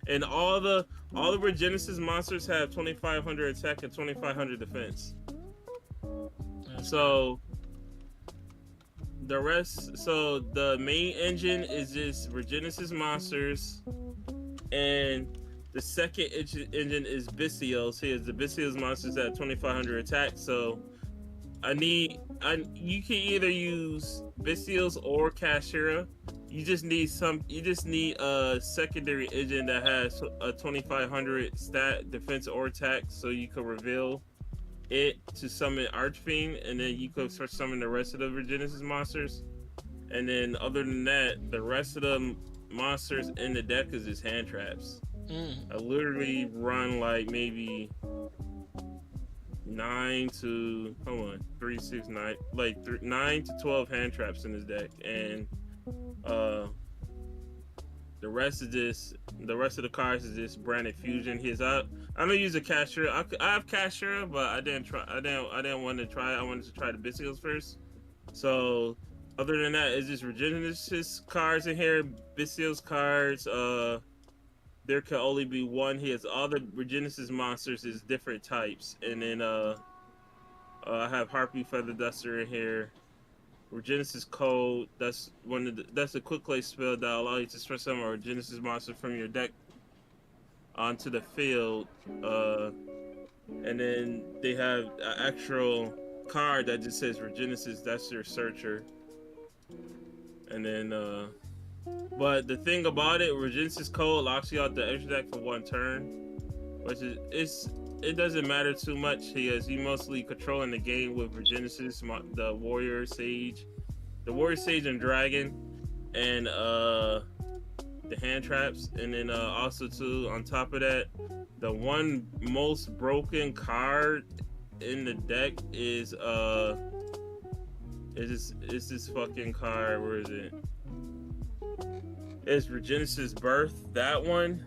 And all the Regenesis monsters have 2,500 attack and 2,500 defense. So the main engine is just Regenesis monsters, and the second engine is Bystios. Here's the Bystios monsters at 2,500 attack. So you can either use Bystios or Kashira. You just need a secondary engine that has a 2,500 stat, defense, or attack, so you can reveal it to summon Archfiend, and then you could start summoning the rest of the Regenesis monsters. And then other than that, the rest of the monsters in the deck is just hand traps. I literally run like maybe 9 to 12 hand traps in this deck, and the rest of the cards is just branded fusion. I don't use a Kashira. I have Kashira, but I didn't want to try it. I wanted to try the Bystios first. So other than that, it's just Regenesis cards in here, Bystios cards. There can only be one. He has all the Regenesis monsters is different types, and then I have Harpy Feather Duster in here. Regenesis Code, that's a quick play spell that allows you to switch some Regenesis monster from your deck onto the field. And then they have an actual card that just says Regenesis, that's your searcher. And then but the thing about it, Regenesis Code locks you out the extra deck for one turn, which it doesn't matter too much because you mostly controlling the game with Regenesis, the Warrior Sage and Dragon, and the hand traps. And then also too, on top of that, the one most broken card in the deck is this fucking card. Where is it? It's Regenesis Birth. That one.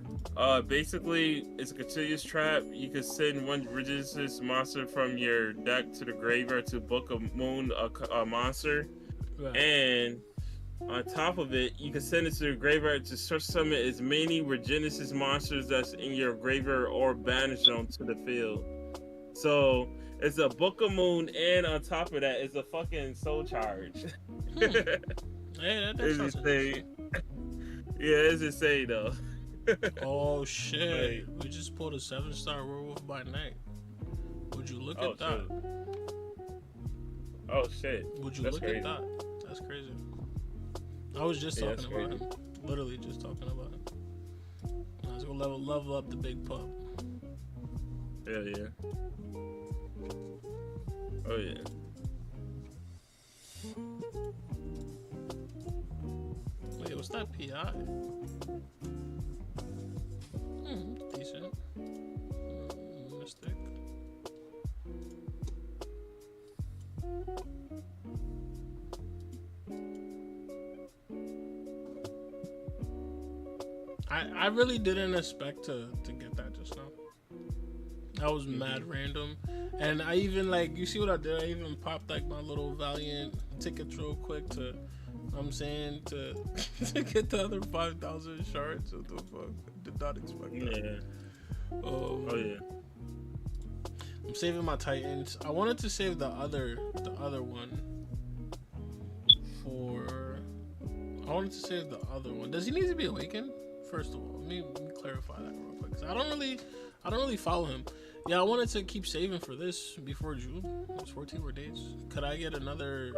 Basically, it's a continuous trap. You can send one Regenesis monster from your deck to the graveyard to Book of Moon, a monster, Right. and on top of it, you can send it to the graveyard to search summon as many Regenesis monsters that's in your graveyard or banish them to the field. So it's a Book of Moon, and on top of that, it's a fucking Soul Charge. Hey, that It's sounds insane. Yeah, it's insane though. Oh shit! Right. We just pulled a 7-star Werewolf by Night. Would you look Oh, at that? Oh shit! Would you That's look crazy. at that? That's crazy. I was just Yeah, talking that's about crazy. him. Literally just talking about him. Let's go level up the big pup. Yeah. Oh yeah. Wait, what's that PI? Decent. Mystic. I really didn't expect to get that just now. That was mad random. And I even, like, you see what I did? I even popped, like, my little Valiant tickets real quick to, I'm saying, to get the other 5,000 shards. What the fuck? I did not expect that. Yeah. Oh yeah. I'm saving my Titans. I wanted to save the other one for. I wanted to save the other one. Does he need to be awakened? First of all, let me clarify that real quick. 'Cause I don't really follow him. Yeah, I wanted to keep saving for this before June. It's 14 more days. Could I get another?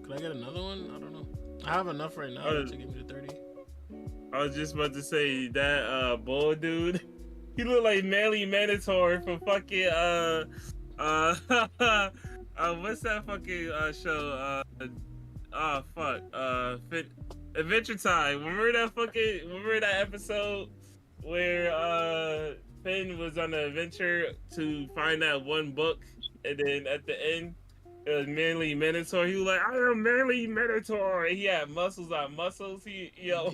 Could I get another one? I don't know. I have enough right now to give me the 30. I was just about to say that bull dude. He looked like Manly Minotaur from fucking what's that fucking show? Adventure Time. Remember that episode where Finn was on an adventure to find that one book, and then at the end it was Manly Minotaur. He was like, "I am Manly Minotaur," and he had muscles on muscles. Yeah.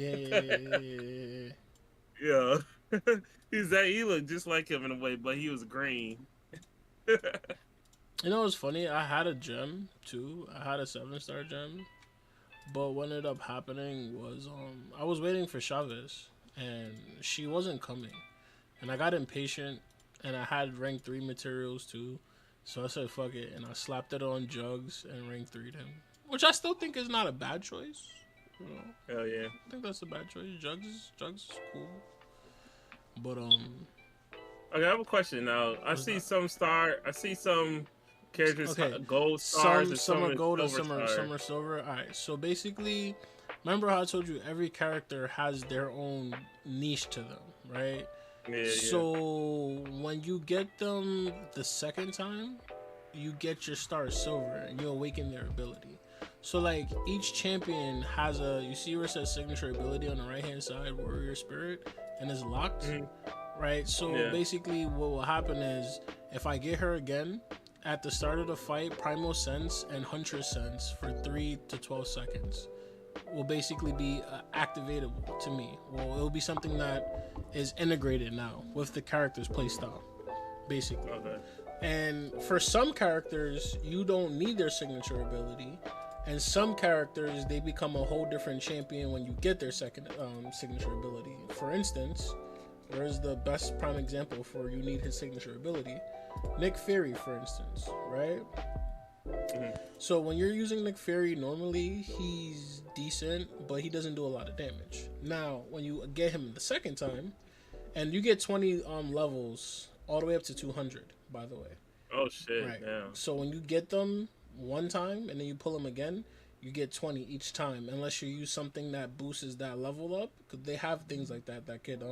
Yeah. He looked just like him in a way, but he was green. You know what's funny? I had a gem too. I had a 7-star gem, but what ended up happening was I was waiting for Chavez, and she wasn't coming, and I got impatient, and I had rank 3 materials too, so I said fuck it, and I slapped it on Jugs and rank 3'd him, which I still think is not a bad choice. You know? Hell yeah. I think that's a bad choice. Jugs is cool. But Okay, I have a question now. I see some characters gold stars and some are gold and silver some are silver. Alright, so basically, remember how I told you every character has their own niche to them, right? Yeah. So when you get them the second time, you get your star silver and you awaken their ability. So like each champion has you see where it says signature ability on the right hand side, warrior spirit, and is locked, right? So basically what will happen is if I get her again at the start of the fight, Primal Sense and Huntress Sense for 3 to 12 seconds will basically be activatable to me. Well, it'll be something that is integrated now with the character's playstyle, basically. Okay. And for some characters, you don't need their signature ability. And some characters, they become a whole different champion when you get their second signature ability. For instance, where's the best prime example for you need his signature ability? Nick Fury, for instance, right? So when you're using Nick Fury, normally he's decent, but he doesn't do a lot of damage. Now, when you get him the second time, and you get 20 levels all the way up to 200, by the way. Oh shit! Right. Yeah. So when you get them one time and then you pull them again, you get 20 each time, unless you use something that boosts that level up. Because they have things like that could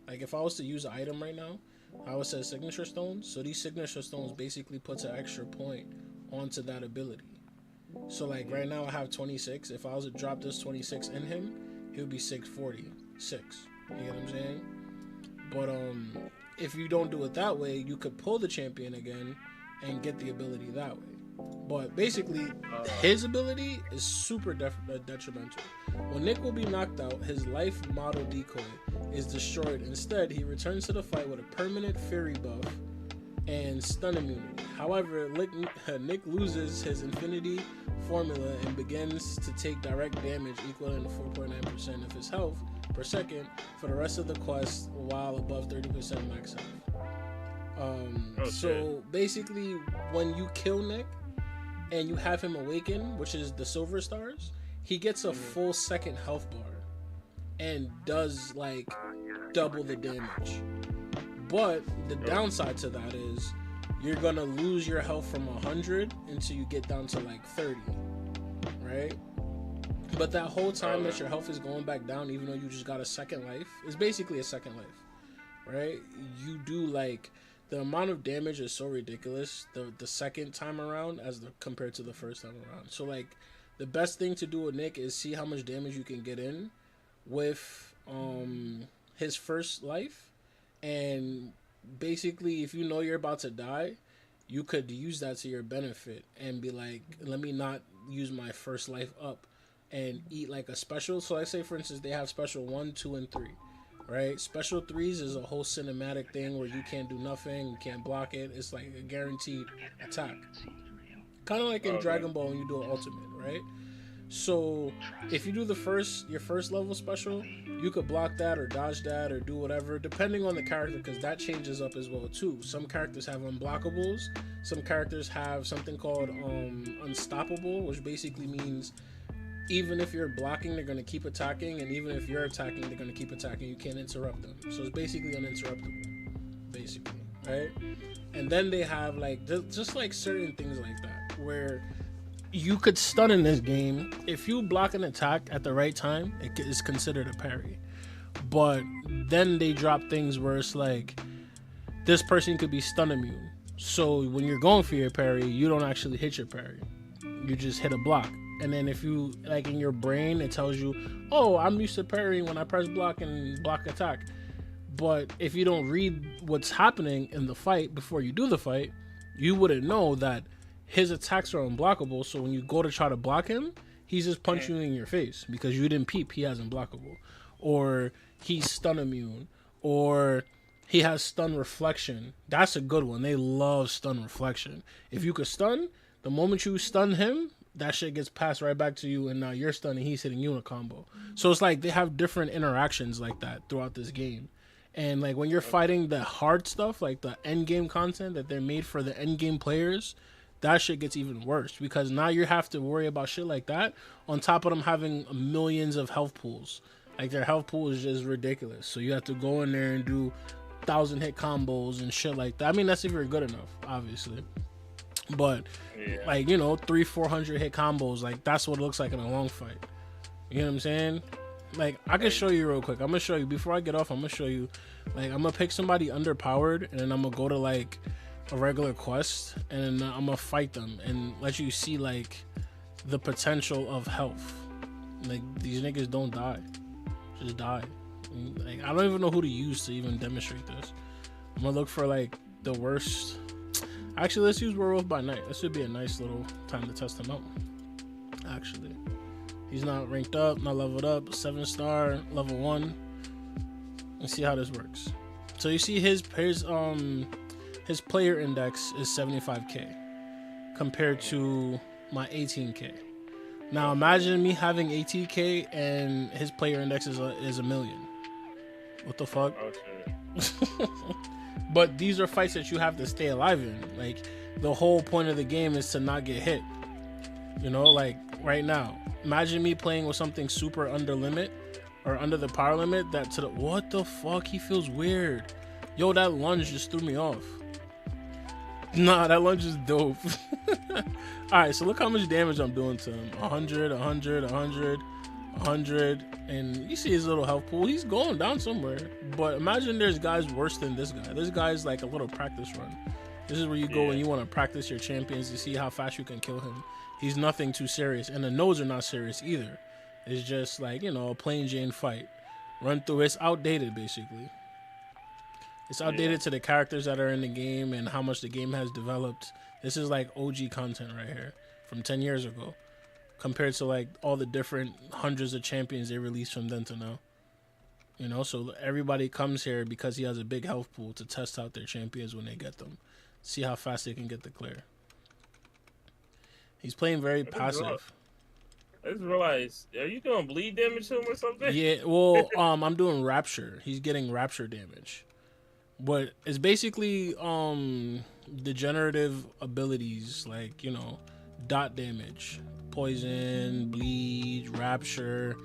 like if I was to use an item right now, I would say signature stones. So these signature stones basically puts an extra point onto that ability. So like right now I have 26. If I was to drop this 26 in him, he would be 646. You get what I'm saying? But if you don't do it that way, you could pull the champion again, and get the ability that way. But basically, his ability is super detrimental. When Nick will be knocked out, his life model decoy is destroyed. Instead, he returns to the fight with a permanent Fury buff and stun immunity. However, Nick loses his infinity formula and begins to take direct damage equaling to 4.9% of his health per second for the rest of the quest while above 30% max health. So basically, when you kill Nick and you have him awaken, which is the silver stars, he gets a full second health bar and does like double the damage. But the downside to that is you're gonna lose your health from 100 until you get down to like 30, right? But that whole time that your health is going back down, even though you just got a second life, is basically a second life, right? You do like the amount of damage is so ridiculous the second time around compared to the first time around. So like the best thing to do with Nick is see how much damage you can get in with his first life, and basically if you know you're about to die, you could use that to your benefit and be like, let me not use my first life up and eat like a special. So let's say for instance they have special 1, 2, and 3. Right, special 3s is a whole cinematic thing where you can't do nothing, you can't block it. It's like a guaranteed attack, kind of like in Dragon Ball when you do an ultimate, right? So if you do your first level special, you could block that or dodge that or do whatever, depending on the character, because that changes up as well too. Some characters have unblockables. Some characters have something called unstoppable, which basically means even if you're blocking, they're going to keep attacking, and even if you're attacking, they're going to keep attacking. You can't interrupt them. So it's basically uninterruptible, basically, right? And then they have like just like certain things like that where you could stun in this game. If you block an attack at the right time, it is considered a parry. But then they drop things where it's like this person could be stun immune. So when you're going for your parry, you don't actually hit your parry. You just hit a block. And then if you, like in your brain, it tells you, oh, I'm used to parrying when I press block and block attack. But if you don't read what's happening in the fight before you do the fight, you wouldn't know that his attacks are unblockable. So when you go to try to block him, he's just punching you in your face because you didn't peep he has unblockable. Or he's stun immune. Or he has stun reflection. That's a good one. They love stun reflection. If you could stun, the moment you stun him, that shit gets passed right back to you, and now you're stunned and he's hitting you in a combo. So it's like they have different interactions like that throughout this game. And like when you're fighting the hard stuff, like the end game content that they're made for the end game players, that shit gets even worse because now you have to worry about shit like that on top of them having millions of health pools. Like their health pool is just ridiculous. So you have to go in there and do 1,000 hit combos and shit like that. I mean, that's if you're good enough, obviously. But like, 300-400 hit combos, like that's what it looks like in a long fight. You know what I'm saying? Like I can show you real quick. I'm gonna show you before I get off. I'm gonna show you, like I'm gonna pick somebody underpowered and then I'm gonna go to like a regular quest and then I'm gonna fight them and let you see like the potential of health. Like these niggas don't die, just die. Like I don't even know who to use to even demonstrate this. I'm gonna look for like the worst. Actually, let's use Werewolf by Night. This would be a nice little time to test him out. Actually, he's not ranked up, not leveled up. 7-star, level 1. Let's see how this works. So you see his player index is 75k compared to my 18k. Now imagine me having 18k and his player index is a million. What the fuck? But these are fights that you have to stay alive in. Like the whole point of the game is to not get hit. Like right now, imagine me playing with something super under limit or under the power limit what the fuck? He feels weird. Yo, that lunge just threw me off. Nah, that lunge is dope. Alright, so look how much damage I'm doing to him. 100, 100, 100, 100. And you see his little health pool. He's going down somewhere. But imagine there's guys worse than this guy. This guy's like a little practice run. This is where you go and you want to practice your champions to see how fast you can kill him. He's nothing too serious. And the nodes are not serious either. It's just like, a plain Jane fight. Run through. It's outdated, basically. It's outdated to the characters that are in the game and how much the game has developed. This is like OG content right here from 10 years ago compared to like all the different hundreds of champions they released from then to now. You know, so everybody comes here because he has a big health pool to test out their champions when they get them. See how fast they can get the clear. He's playing very passive. I just realized, are you doing bleed damage to him or something? Yeah, well, I'm doing rapture. He's getting rapture damage. But it's basically degenerative abilities like, you know, dot damage, poison, bleed, rapture,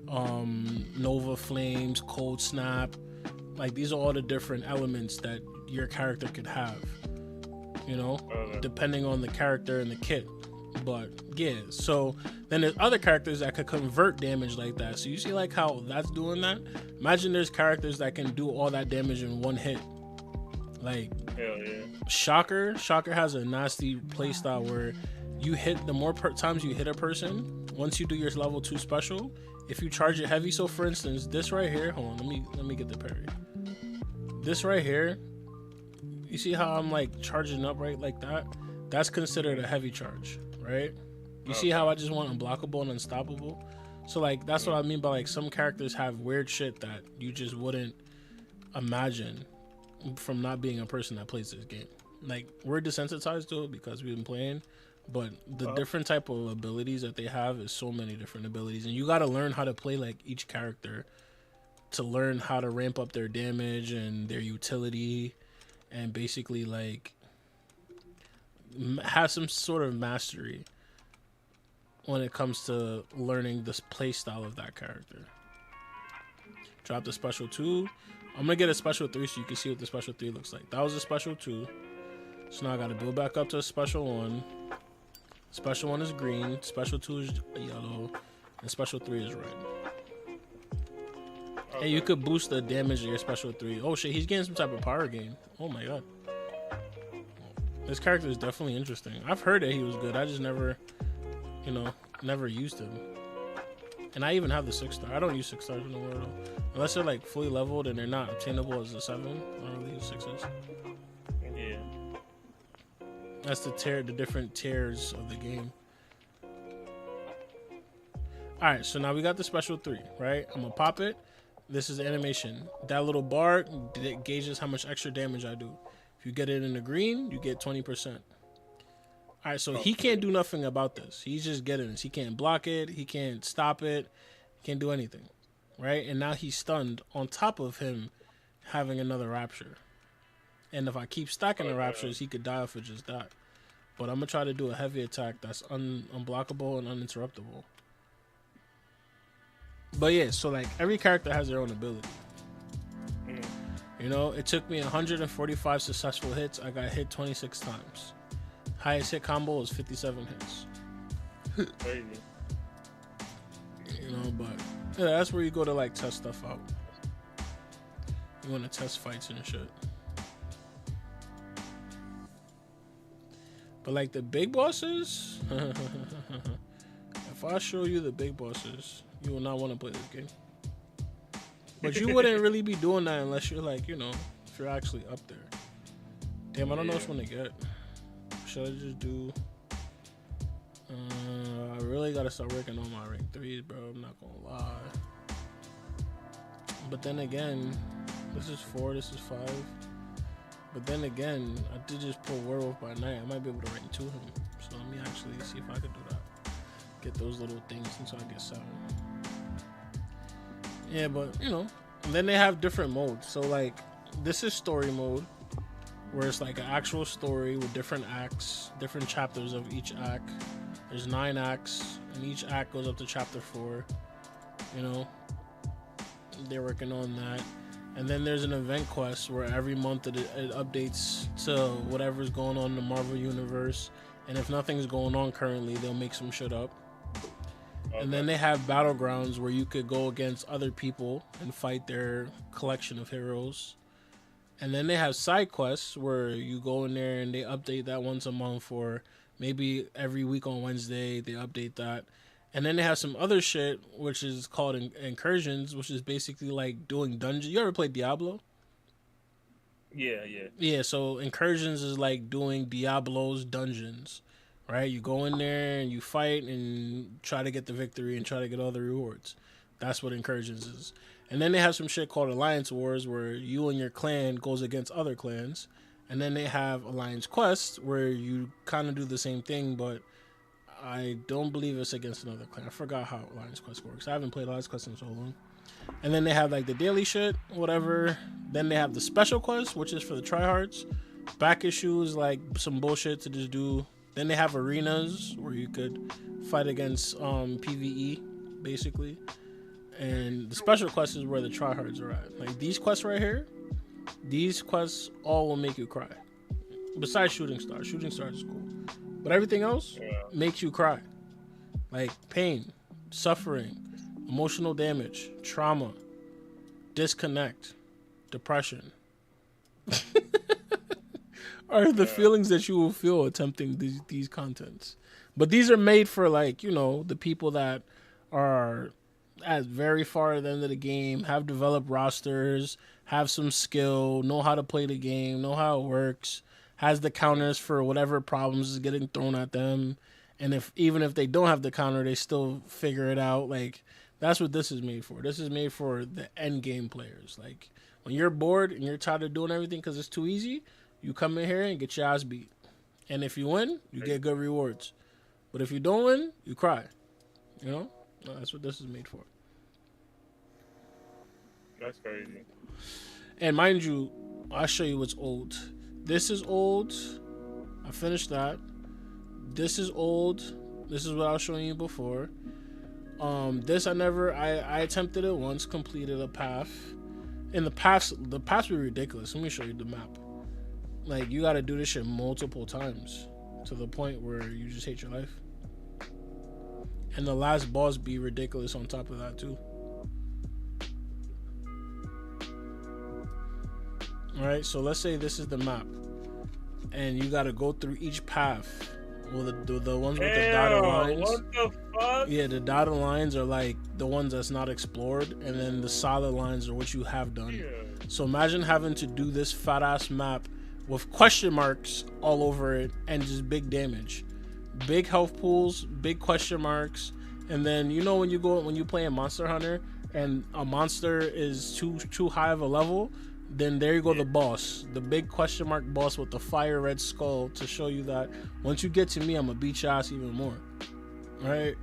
Nova Flames, Cold Snap. Like, these are all the different elements that your character could have, you know, depending on the character and the kit. But yeah, so then there's other characters that could convert damage like that. So you see like how that's doing that? Imagine there's characters that can do all that damage in one hit. Like, hell yeah. Shocker has a nasty playstyle where you hit, the more times you hit a person, once you do your level 2 special, if you charge it heavy. So for instance, this right here, hold on, let me get the parry. This right here, you see how I'm like charging up right like that? That's considered a heavy charge, right? You see how I just went unblockable and unstoppable? So like, that's what I mean by like some characters have weird shit that you just wouldn't imagine from not being a person that plays this game. Like, we're desensitized to it because we've been playing, but the different type of abilities that they have is so many different abilities, and you got to learn how to play like each character to learn how to ramp up their damage and their utility, and basically like have some sort of mastery when it comes to learning the play style of that character. Drop the special 2. I'm gonna get a special 3 so you can see what the special 3 looks like. That was a special 2. So now I gotta build back up to a special 1. Special 1 is green, special 2 is yellow, and special 3 is red. Okay. Hey, you could boost the damage of your special 3. Oh shit, he's getting some type of power gain. Oh my god. This character is definitely interesting. I've heard that he was good. I just never, you know, never used him. And I even have the 6-star. I don't use 6 stars in the world though. Unless they're like fully leveled and they're not obtainable as a 7. I don't really use 6s. Yeah. That's the different tiers of the game. Alright, so now we got the special 3, right? I'm gonna pop it. This is the animation. That little bar gauges how much extra damage I do. If you get it in the green, you get 20%. Alright, so he can't do nothing about this. He's just getting this. He can't block it. He can't stop it. He can't do anything. Right? And now he's stunned on top of him having another rapture. And if I keep stacking the raptures, he could die off of just that. But I'm going to try to do a heavy attack that's unblockable and uninterruptible. But yeah, so like every character has their own ability. You know, it took me 145 successful hits. I got hit 26 times. Highest hit combo was 57 hits. Crazy. You know, but yeah, that's where you go to like test stuff out. You want to test fights and shit. But like the big bosses, if I show you the big bosses, you will not want to play this game. But you wouldn't really be doing that unless you're like, you know, if you're actually up there. Damn, I don't know which one to get. Should I just do... I really gotta start working on my rank 3s, bro. I'm not gonna lie. But then again, this is 4, this is 5. But then again, I did just pull Werewolf by Night. I might be able to rank 2 him. So let me actually see if I could do that. Get those little things until I get 7. Yeah, but, you know. And then they have different modes. So, like, this is story mode, where it's like an actual story with different acts, different chapters of each act. There's 9 acts, and each act goes up to chapter 4. You know, they're working on that. And then there's an event quest where every month it updates to whatever's going on in the Marvel Universe. And if nothing's going on currently, they'll make some shit up. Okay. And then they have battlegrounds where you could go against other people and fight their collection of heroes. And then they have side quests where you go in there and they update that once a month, or maybe every week on Wednesday they update that. And then they have some other shit which is called incursions, which is basically like doing dungeons. You ever played Diablo? Yeah, yeah. Yeah, so incursions is like doing Diablo's dungeons, right? You go in there and you fight and try to get the victory and try to get all the rewards. That's what incursions is. And then they have some shit called Alliance Wars where you and your clan goes against other clans. And then they have Alliance Quest where you kind of do the same thing, but I don't believe it's against another clan. I forgot how Alliance Quest works. I haven't played Alliance Quest in so long. And then they have like the daily shit, whatever. Then they have the special quest, which is for the tryhards. Back issues, like some bullshit to just do. Then they have arenas where you could fight against PvE, basically. And the special quest is where the tryhards are at. Like these quests right here, these quests all will make you cry. Besides Shooting Stars. Shooting Stars is cool. But everything else makes you cry. Like pain, suffering, emotional damage, trauma, disconnect, depression are the feelings that you will feel attempting these contents. But these are made for, like, you know, the people that are at very far at the end of the game, have developed rosters, have some skill, know how to play the game, know how it works, has the counters for whatever problems is getting thrown at them. And even if they don't have the counter, they still figure it out. Like, that's what this is made for. This is made for the end game players. Like, when you're bored and you're tired of doing everything because it's too easy, you come in here and get your ass beat. And if you win, you get good rewards. But if you don't win, you cry. You know? That's what this is made for. That's crazy. And mind you, I'll show you what's old. This is old. I finished that. This is old. This is what I was showing you before. This I attempted it once, completed a path. In the paths were ridiculous. Let me show you the map. Like, you gotta do this shit multiple times to the point where you just hate your life. And the last boss be ridiculous on top of that too. Alright, so let's say this is the map. And you gotta go through each path. Well, the ones with the dotted lines. What the fuck? Yeah, the dotted lines are like the ones that's not explored, and then the solid lines are what you have done. Yeah. So imagine having to do this fat ass map with question marks all over it and just big damage, big health pools, big question marks, and then you know when you play a Monster Hunter and a monster is too high of a level. Then there you go, the boss, the big question mark boss with the fire red skull to show you that once you get to me, I'm gonna beat your ass even more. Right?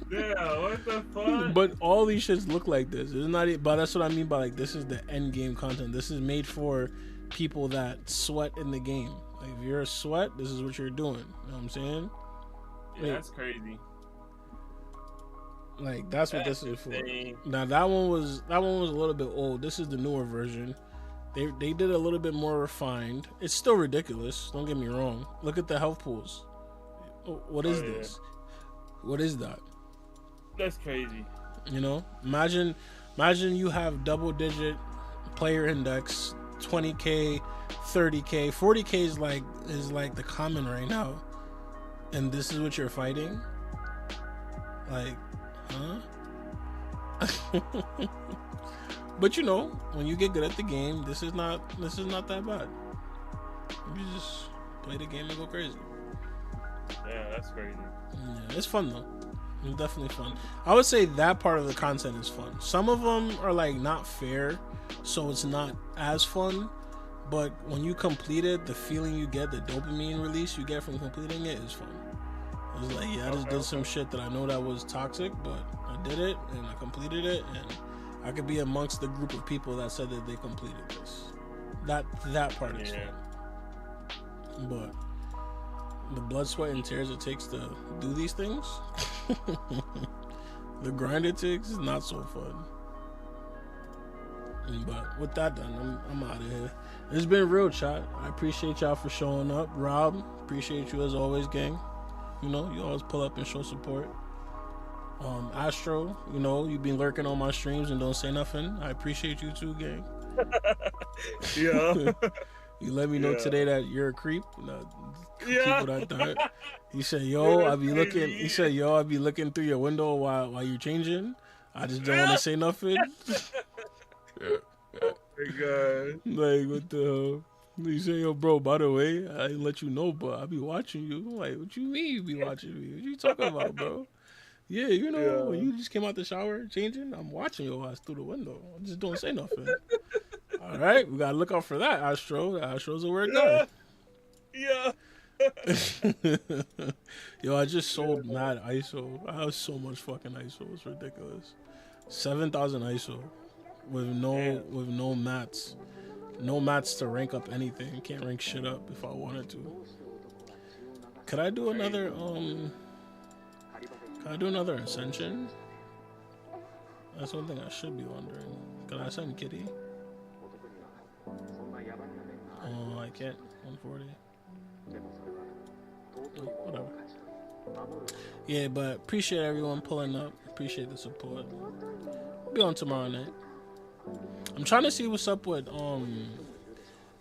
Yeah, what the fuck? But all these shits look like this. It's not, but that's what I mean by, like, this is the end game content. This is made for people that sweat in the game. Like, if you're a sweat, this is what you're doing. You know what I'm saying? Yeah, that's crazy. Like, that's what this is for. Now that one was a little bit old. This is the newer version. They did a little bit more refined. It's still ridiculous. Don't get me wrong. Look at the health pools. What is this? What is that? That's crazy. You know, imagine you have double digit player index, 20k, 30k, 40k is like the common right now, and this is what you're fighting. Like, huh? But you know, when you get good at the game, this is not that bad. You just play the game and go crazy. Yeah, that's crazy. Yeah, it's fun though. It's definitely fun. I would say that part of the content is fun. Some of them are like not fair, so it's not as fun. But when you complete it, the feeling you get, the dopamine release you get from completing it is fun. It's like, yeah, I just did some shit that I know that was toxic, but I did it and I completed it, and I could be amongst the group of people that said that they completed this. That part is fun. But the blood, sweat, and tears it takes to do these things, the grind it takes is not so fun. But with that done, I'm out of here. It's been real, chat. I appreciate y'all for showing up. Rob, appreciate you as always, gang. You know, you always pull up and show support. Astro, you know, you've been lurking on my streams and don't say nothing. I appreciate you too, gang. Yeah. You let me know today that you're a creep. Keep what I thought. He said, "Yo, I'll be looking." He said, "Yo, I'll be looking through your window while you're changing. I just don't want to say nothing." my god. Like, what the hell? You say, yo, bro, by the way, I didn't let you know, but I be watching you. I'm like, what you mean you be watching me? What you talking about, bro? Yeah, you know, when you just came out the shower changing, I'm watching your ass through the window. I just don't say nothing. All right, we gotta look out for that, Astro. Astro's a weird guy. Yeah. Yo, I just sold mad ISO. I have so much fucking ISO. It's ridiculous. 7,000 ISO with no mats. No mats to rank up anything. Can't rank shit up if I wanted to. Could I do another ascension? That's one thing I should be wondering. Can I ascend Kitty? Oh, I can't. 140. Whatever. Yeah, but appreciate everyone pulling up. Appreciate the support. Be on tomorrow night. I'm trying to see what's up with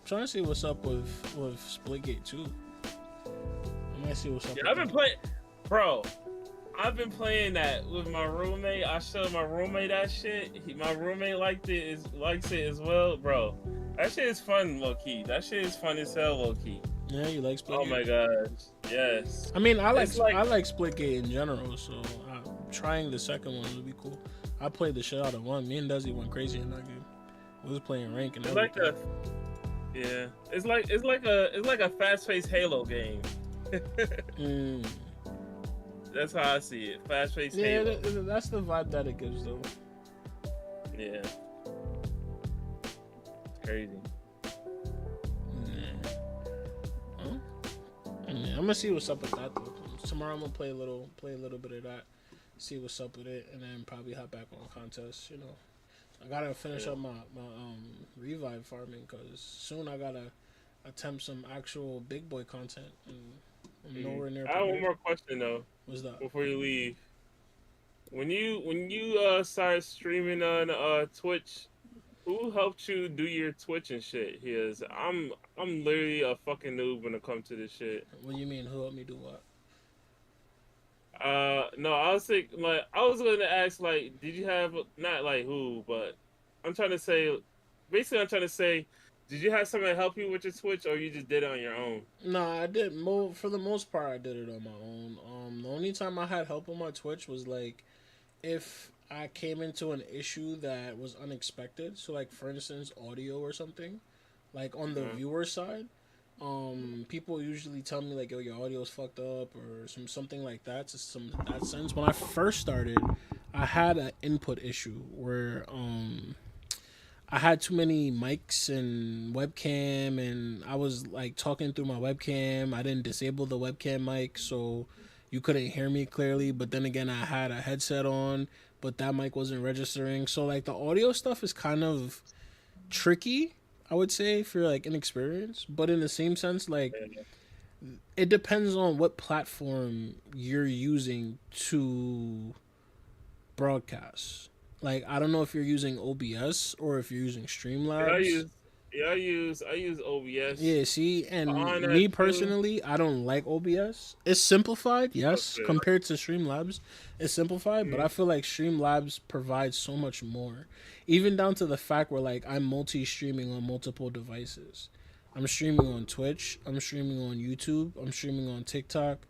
Splitgate 2. I might see what's up. Yeah, I've been playing, bro. I've been playing that with my roommate. I showed my roommate that shit. My roommate likes it as well, bro. That shit is fun, low key. That shit is fun as hell, low key. Yeah, you like Splitgate? Oh my gosh, yes. I mean, I like Splitgate in general, so trying the second one would be cool. I played the shit out of one. Me and Desi went crazy in that game. We was playing rank and everything. It's like a fast-paced Halo game. That's how I see it. Fast-paced Halo. Yeah, that's the vibe that it gives, though. Yeah. It's crazy. Yeah, I'm gonna see what's up with that though. Tomorrow I'm gonna play a little bit of that, see what's up with it, and then probably hop back on contests. You know, I gotta finish up my revive farming because soon I gotta attempt some actual big boy content. And I'm nowhere near. I have one more question though. What's that? Before you leave, when you started streaming on Twitch, who helped you do your Twitch and shit? Because I'm literally a fucking noob when it comes to this shit. What do you mean? Who helped me do what? No, I was thinking, like, I was going to ask, like, did you have, not like who, but I'm trying to say, did you have someone help you with your Twitch, or you just did it on your own? No, I did. For the most part, I did it on my own. The only time I had help on my Twitch was like, if I came into an issue that was unexpected. So, like, for instance, audio or something, like on the viewer side, people usually tell me like, "Yo, your audio's fucked up" or something like that. To that sense, when I first started, I had an input issue where I had too many mics and webcam, and I was like talking through my webcam. I didn't disable the webcam mic, so you couldn't hear me clearly. But then again, I had a headset on, but that mic wasn't registering. So like the audio stuff is kind of tricky, I would say, if you're like inexperienced. But in the same sense, like it depends on what platform you're using to broadcast. Like, I don't know if you're using OBS or if you're using Streamlabs. I use OBS. Yeah, see, and me personally, I don't like OBS. It's simplified, yes, compared to Streamlabs. It's simplified, but I feel like Streamlabs provides so much more. Even down to the fact where, like, I'm multi-streaming on multiple devices. I'm streaming on Twitch. I'm streaming on YouTube. I'm streaming on TikTok.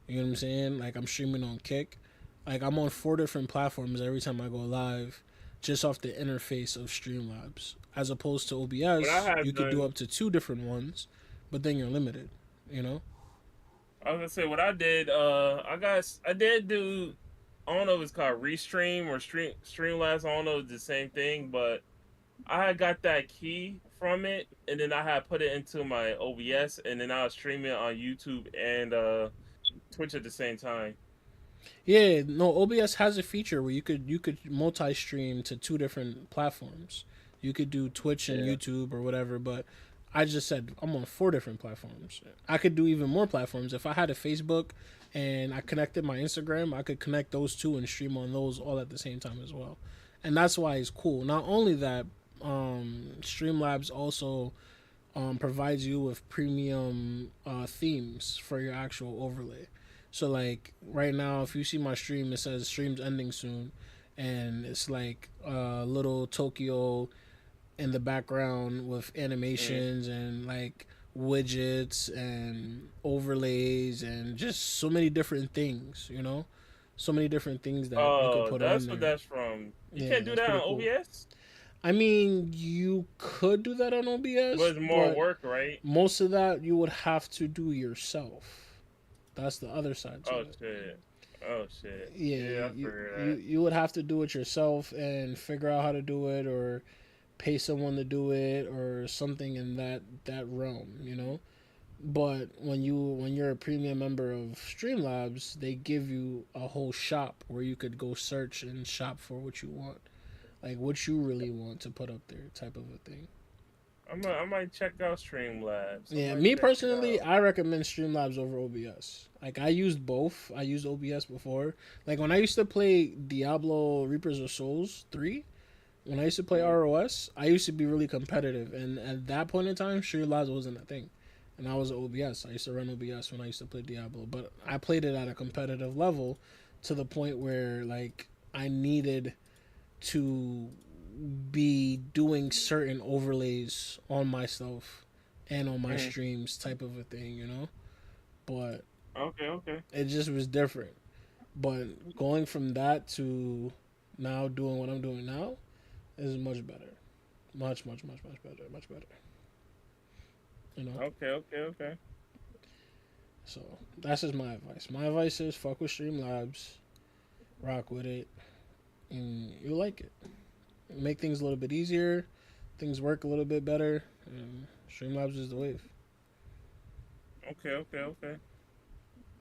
You know what I'm saying? Like, I'm streaming on Kick. Like, I'm on 4 different platforms every time I go live, just off the interface of Streamlabs. As opposed to OBS, you could do up to 2 different ones, but then you're limited, you know? I was gonna say what I did. I did do. I don't know if it's called Restream or Streamlabs. I don't know if it's the same thing, but I had got that key from it, and then I had put it into my OBS, and then I was streaming it on YouTube and Twitch at the same time. Yeah, no, OBS has a feature where you could multi-stream to 2 different platforms. You could do Twitch and YouTube or whatever, but I just said I'm on 4 different platforms. I could do even more platforms. If I had a Facebook and I connected my Instagram, I could connect those 2 and stream on those all at the same time as well. And that's why it's cool. Not only that, Streamlabs also provides you with premium themes for your actual overlay. So, like, right now, if you see my stream, it says stream's ending soon. And it's like little Tokyo in the background with animations and like widgets and overlays and just so many different things, you know, so many different things that you could Oh, put on that's what there. that's from. You Yeah, can't do that's that on pretty cool. OBS. I mean, you could do that on OBS, But it's more but work, right? most of that you would have to do yourself. That's the other side to Oh it. shit. Oh shit. Yeah, Yeah, I figured you would have to do it yourself and figure out how to do it, or pay someone to do it, or something in that realm, you know. But when you're a premium member of Streamlabs, they give you a whole shop where you could go search and shop for what you want, like what you really want to put up there, type of a thing. I might check out Streamlabs. Yeah, I might me check it personally, out. I recommend Streamlabs over OBS. Like I used both. I used OBS before. Like when I used to play Diablo Reapers of Souls 3, when I used to play ROS, I used to be really competitive, and at that point in time, Streamlabs wasn't a thing. And I was OBS. I used to run OBS when I used to play Diablo, but I played it at a competitive level to the point where like I needed to be doing certain overlays on myself and on my streams, type of a thing, you know. But Okay. it just was different. But going from that to now doing what I'm doing now is much better, much better, much better. You know. Okay. So that's just my advice. My advice is fuck with Streamlabs, rock with it, and you'll like it. Make things a little bit easier, things work a little bit better, and Streamlabs is the wave. Okay.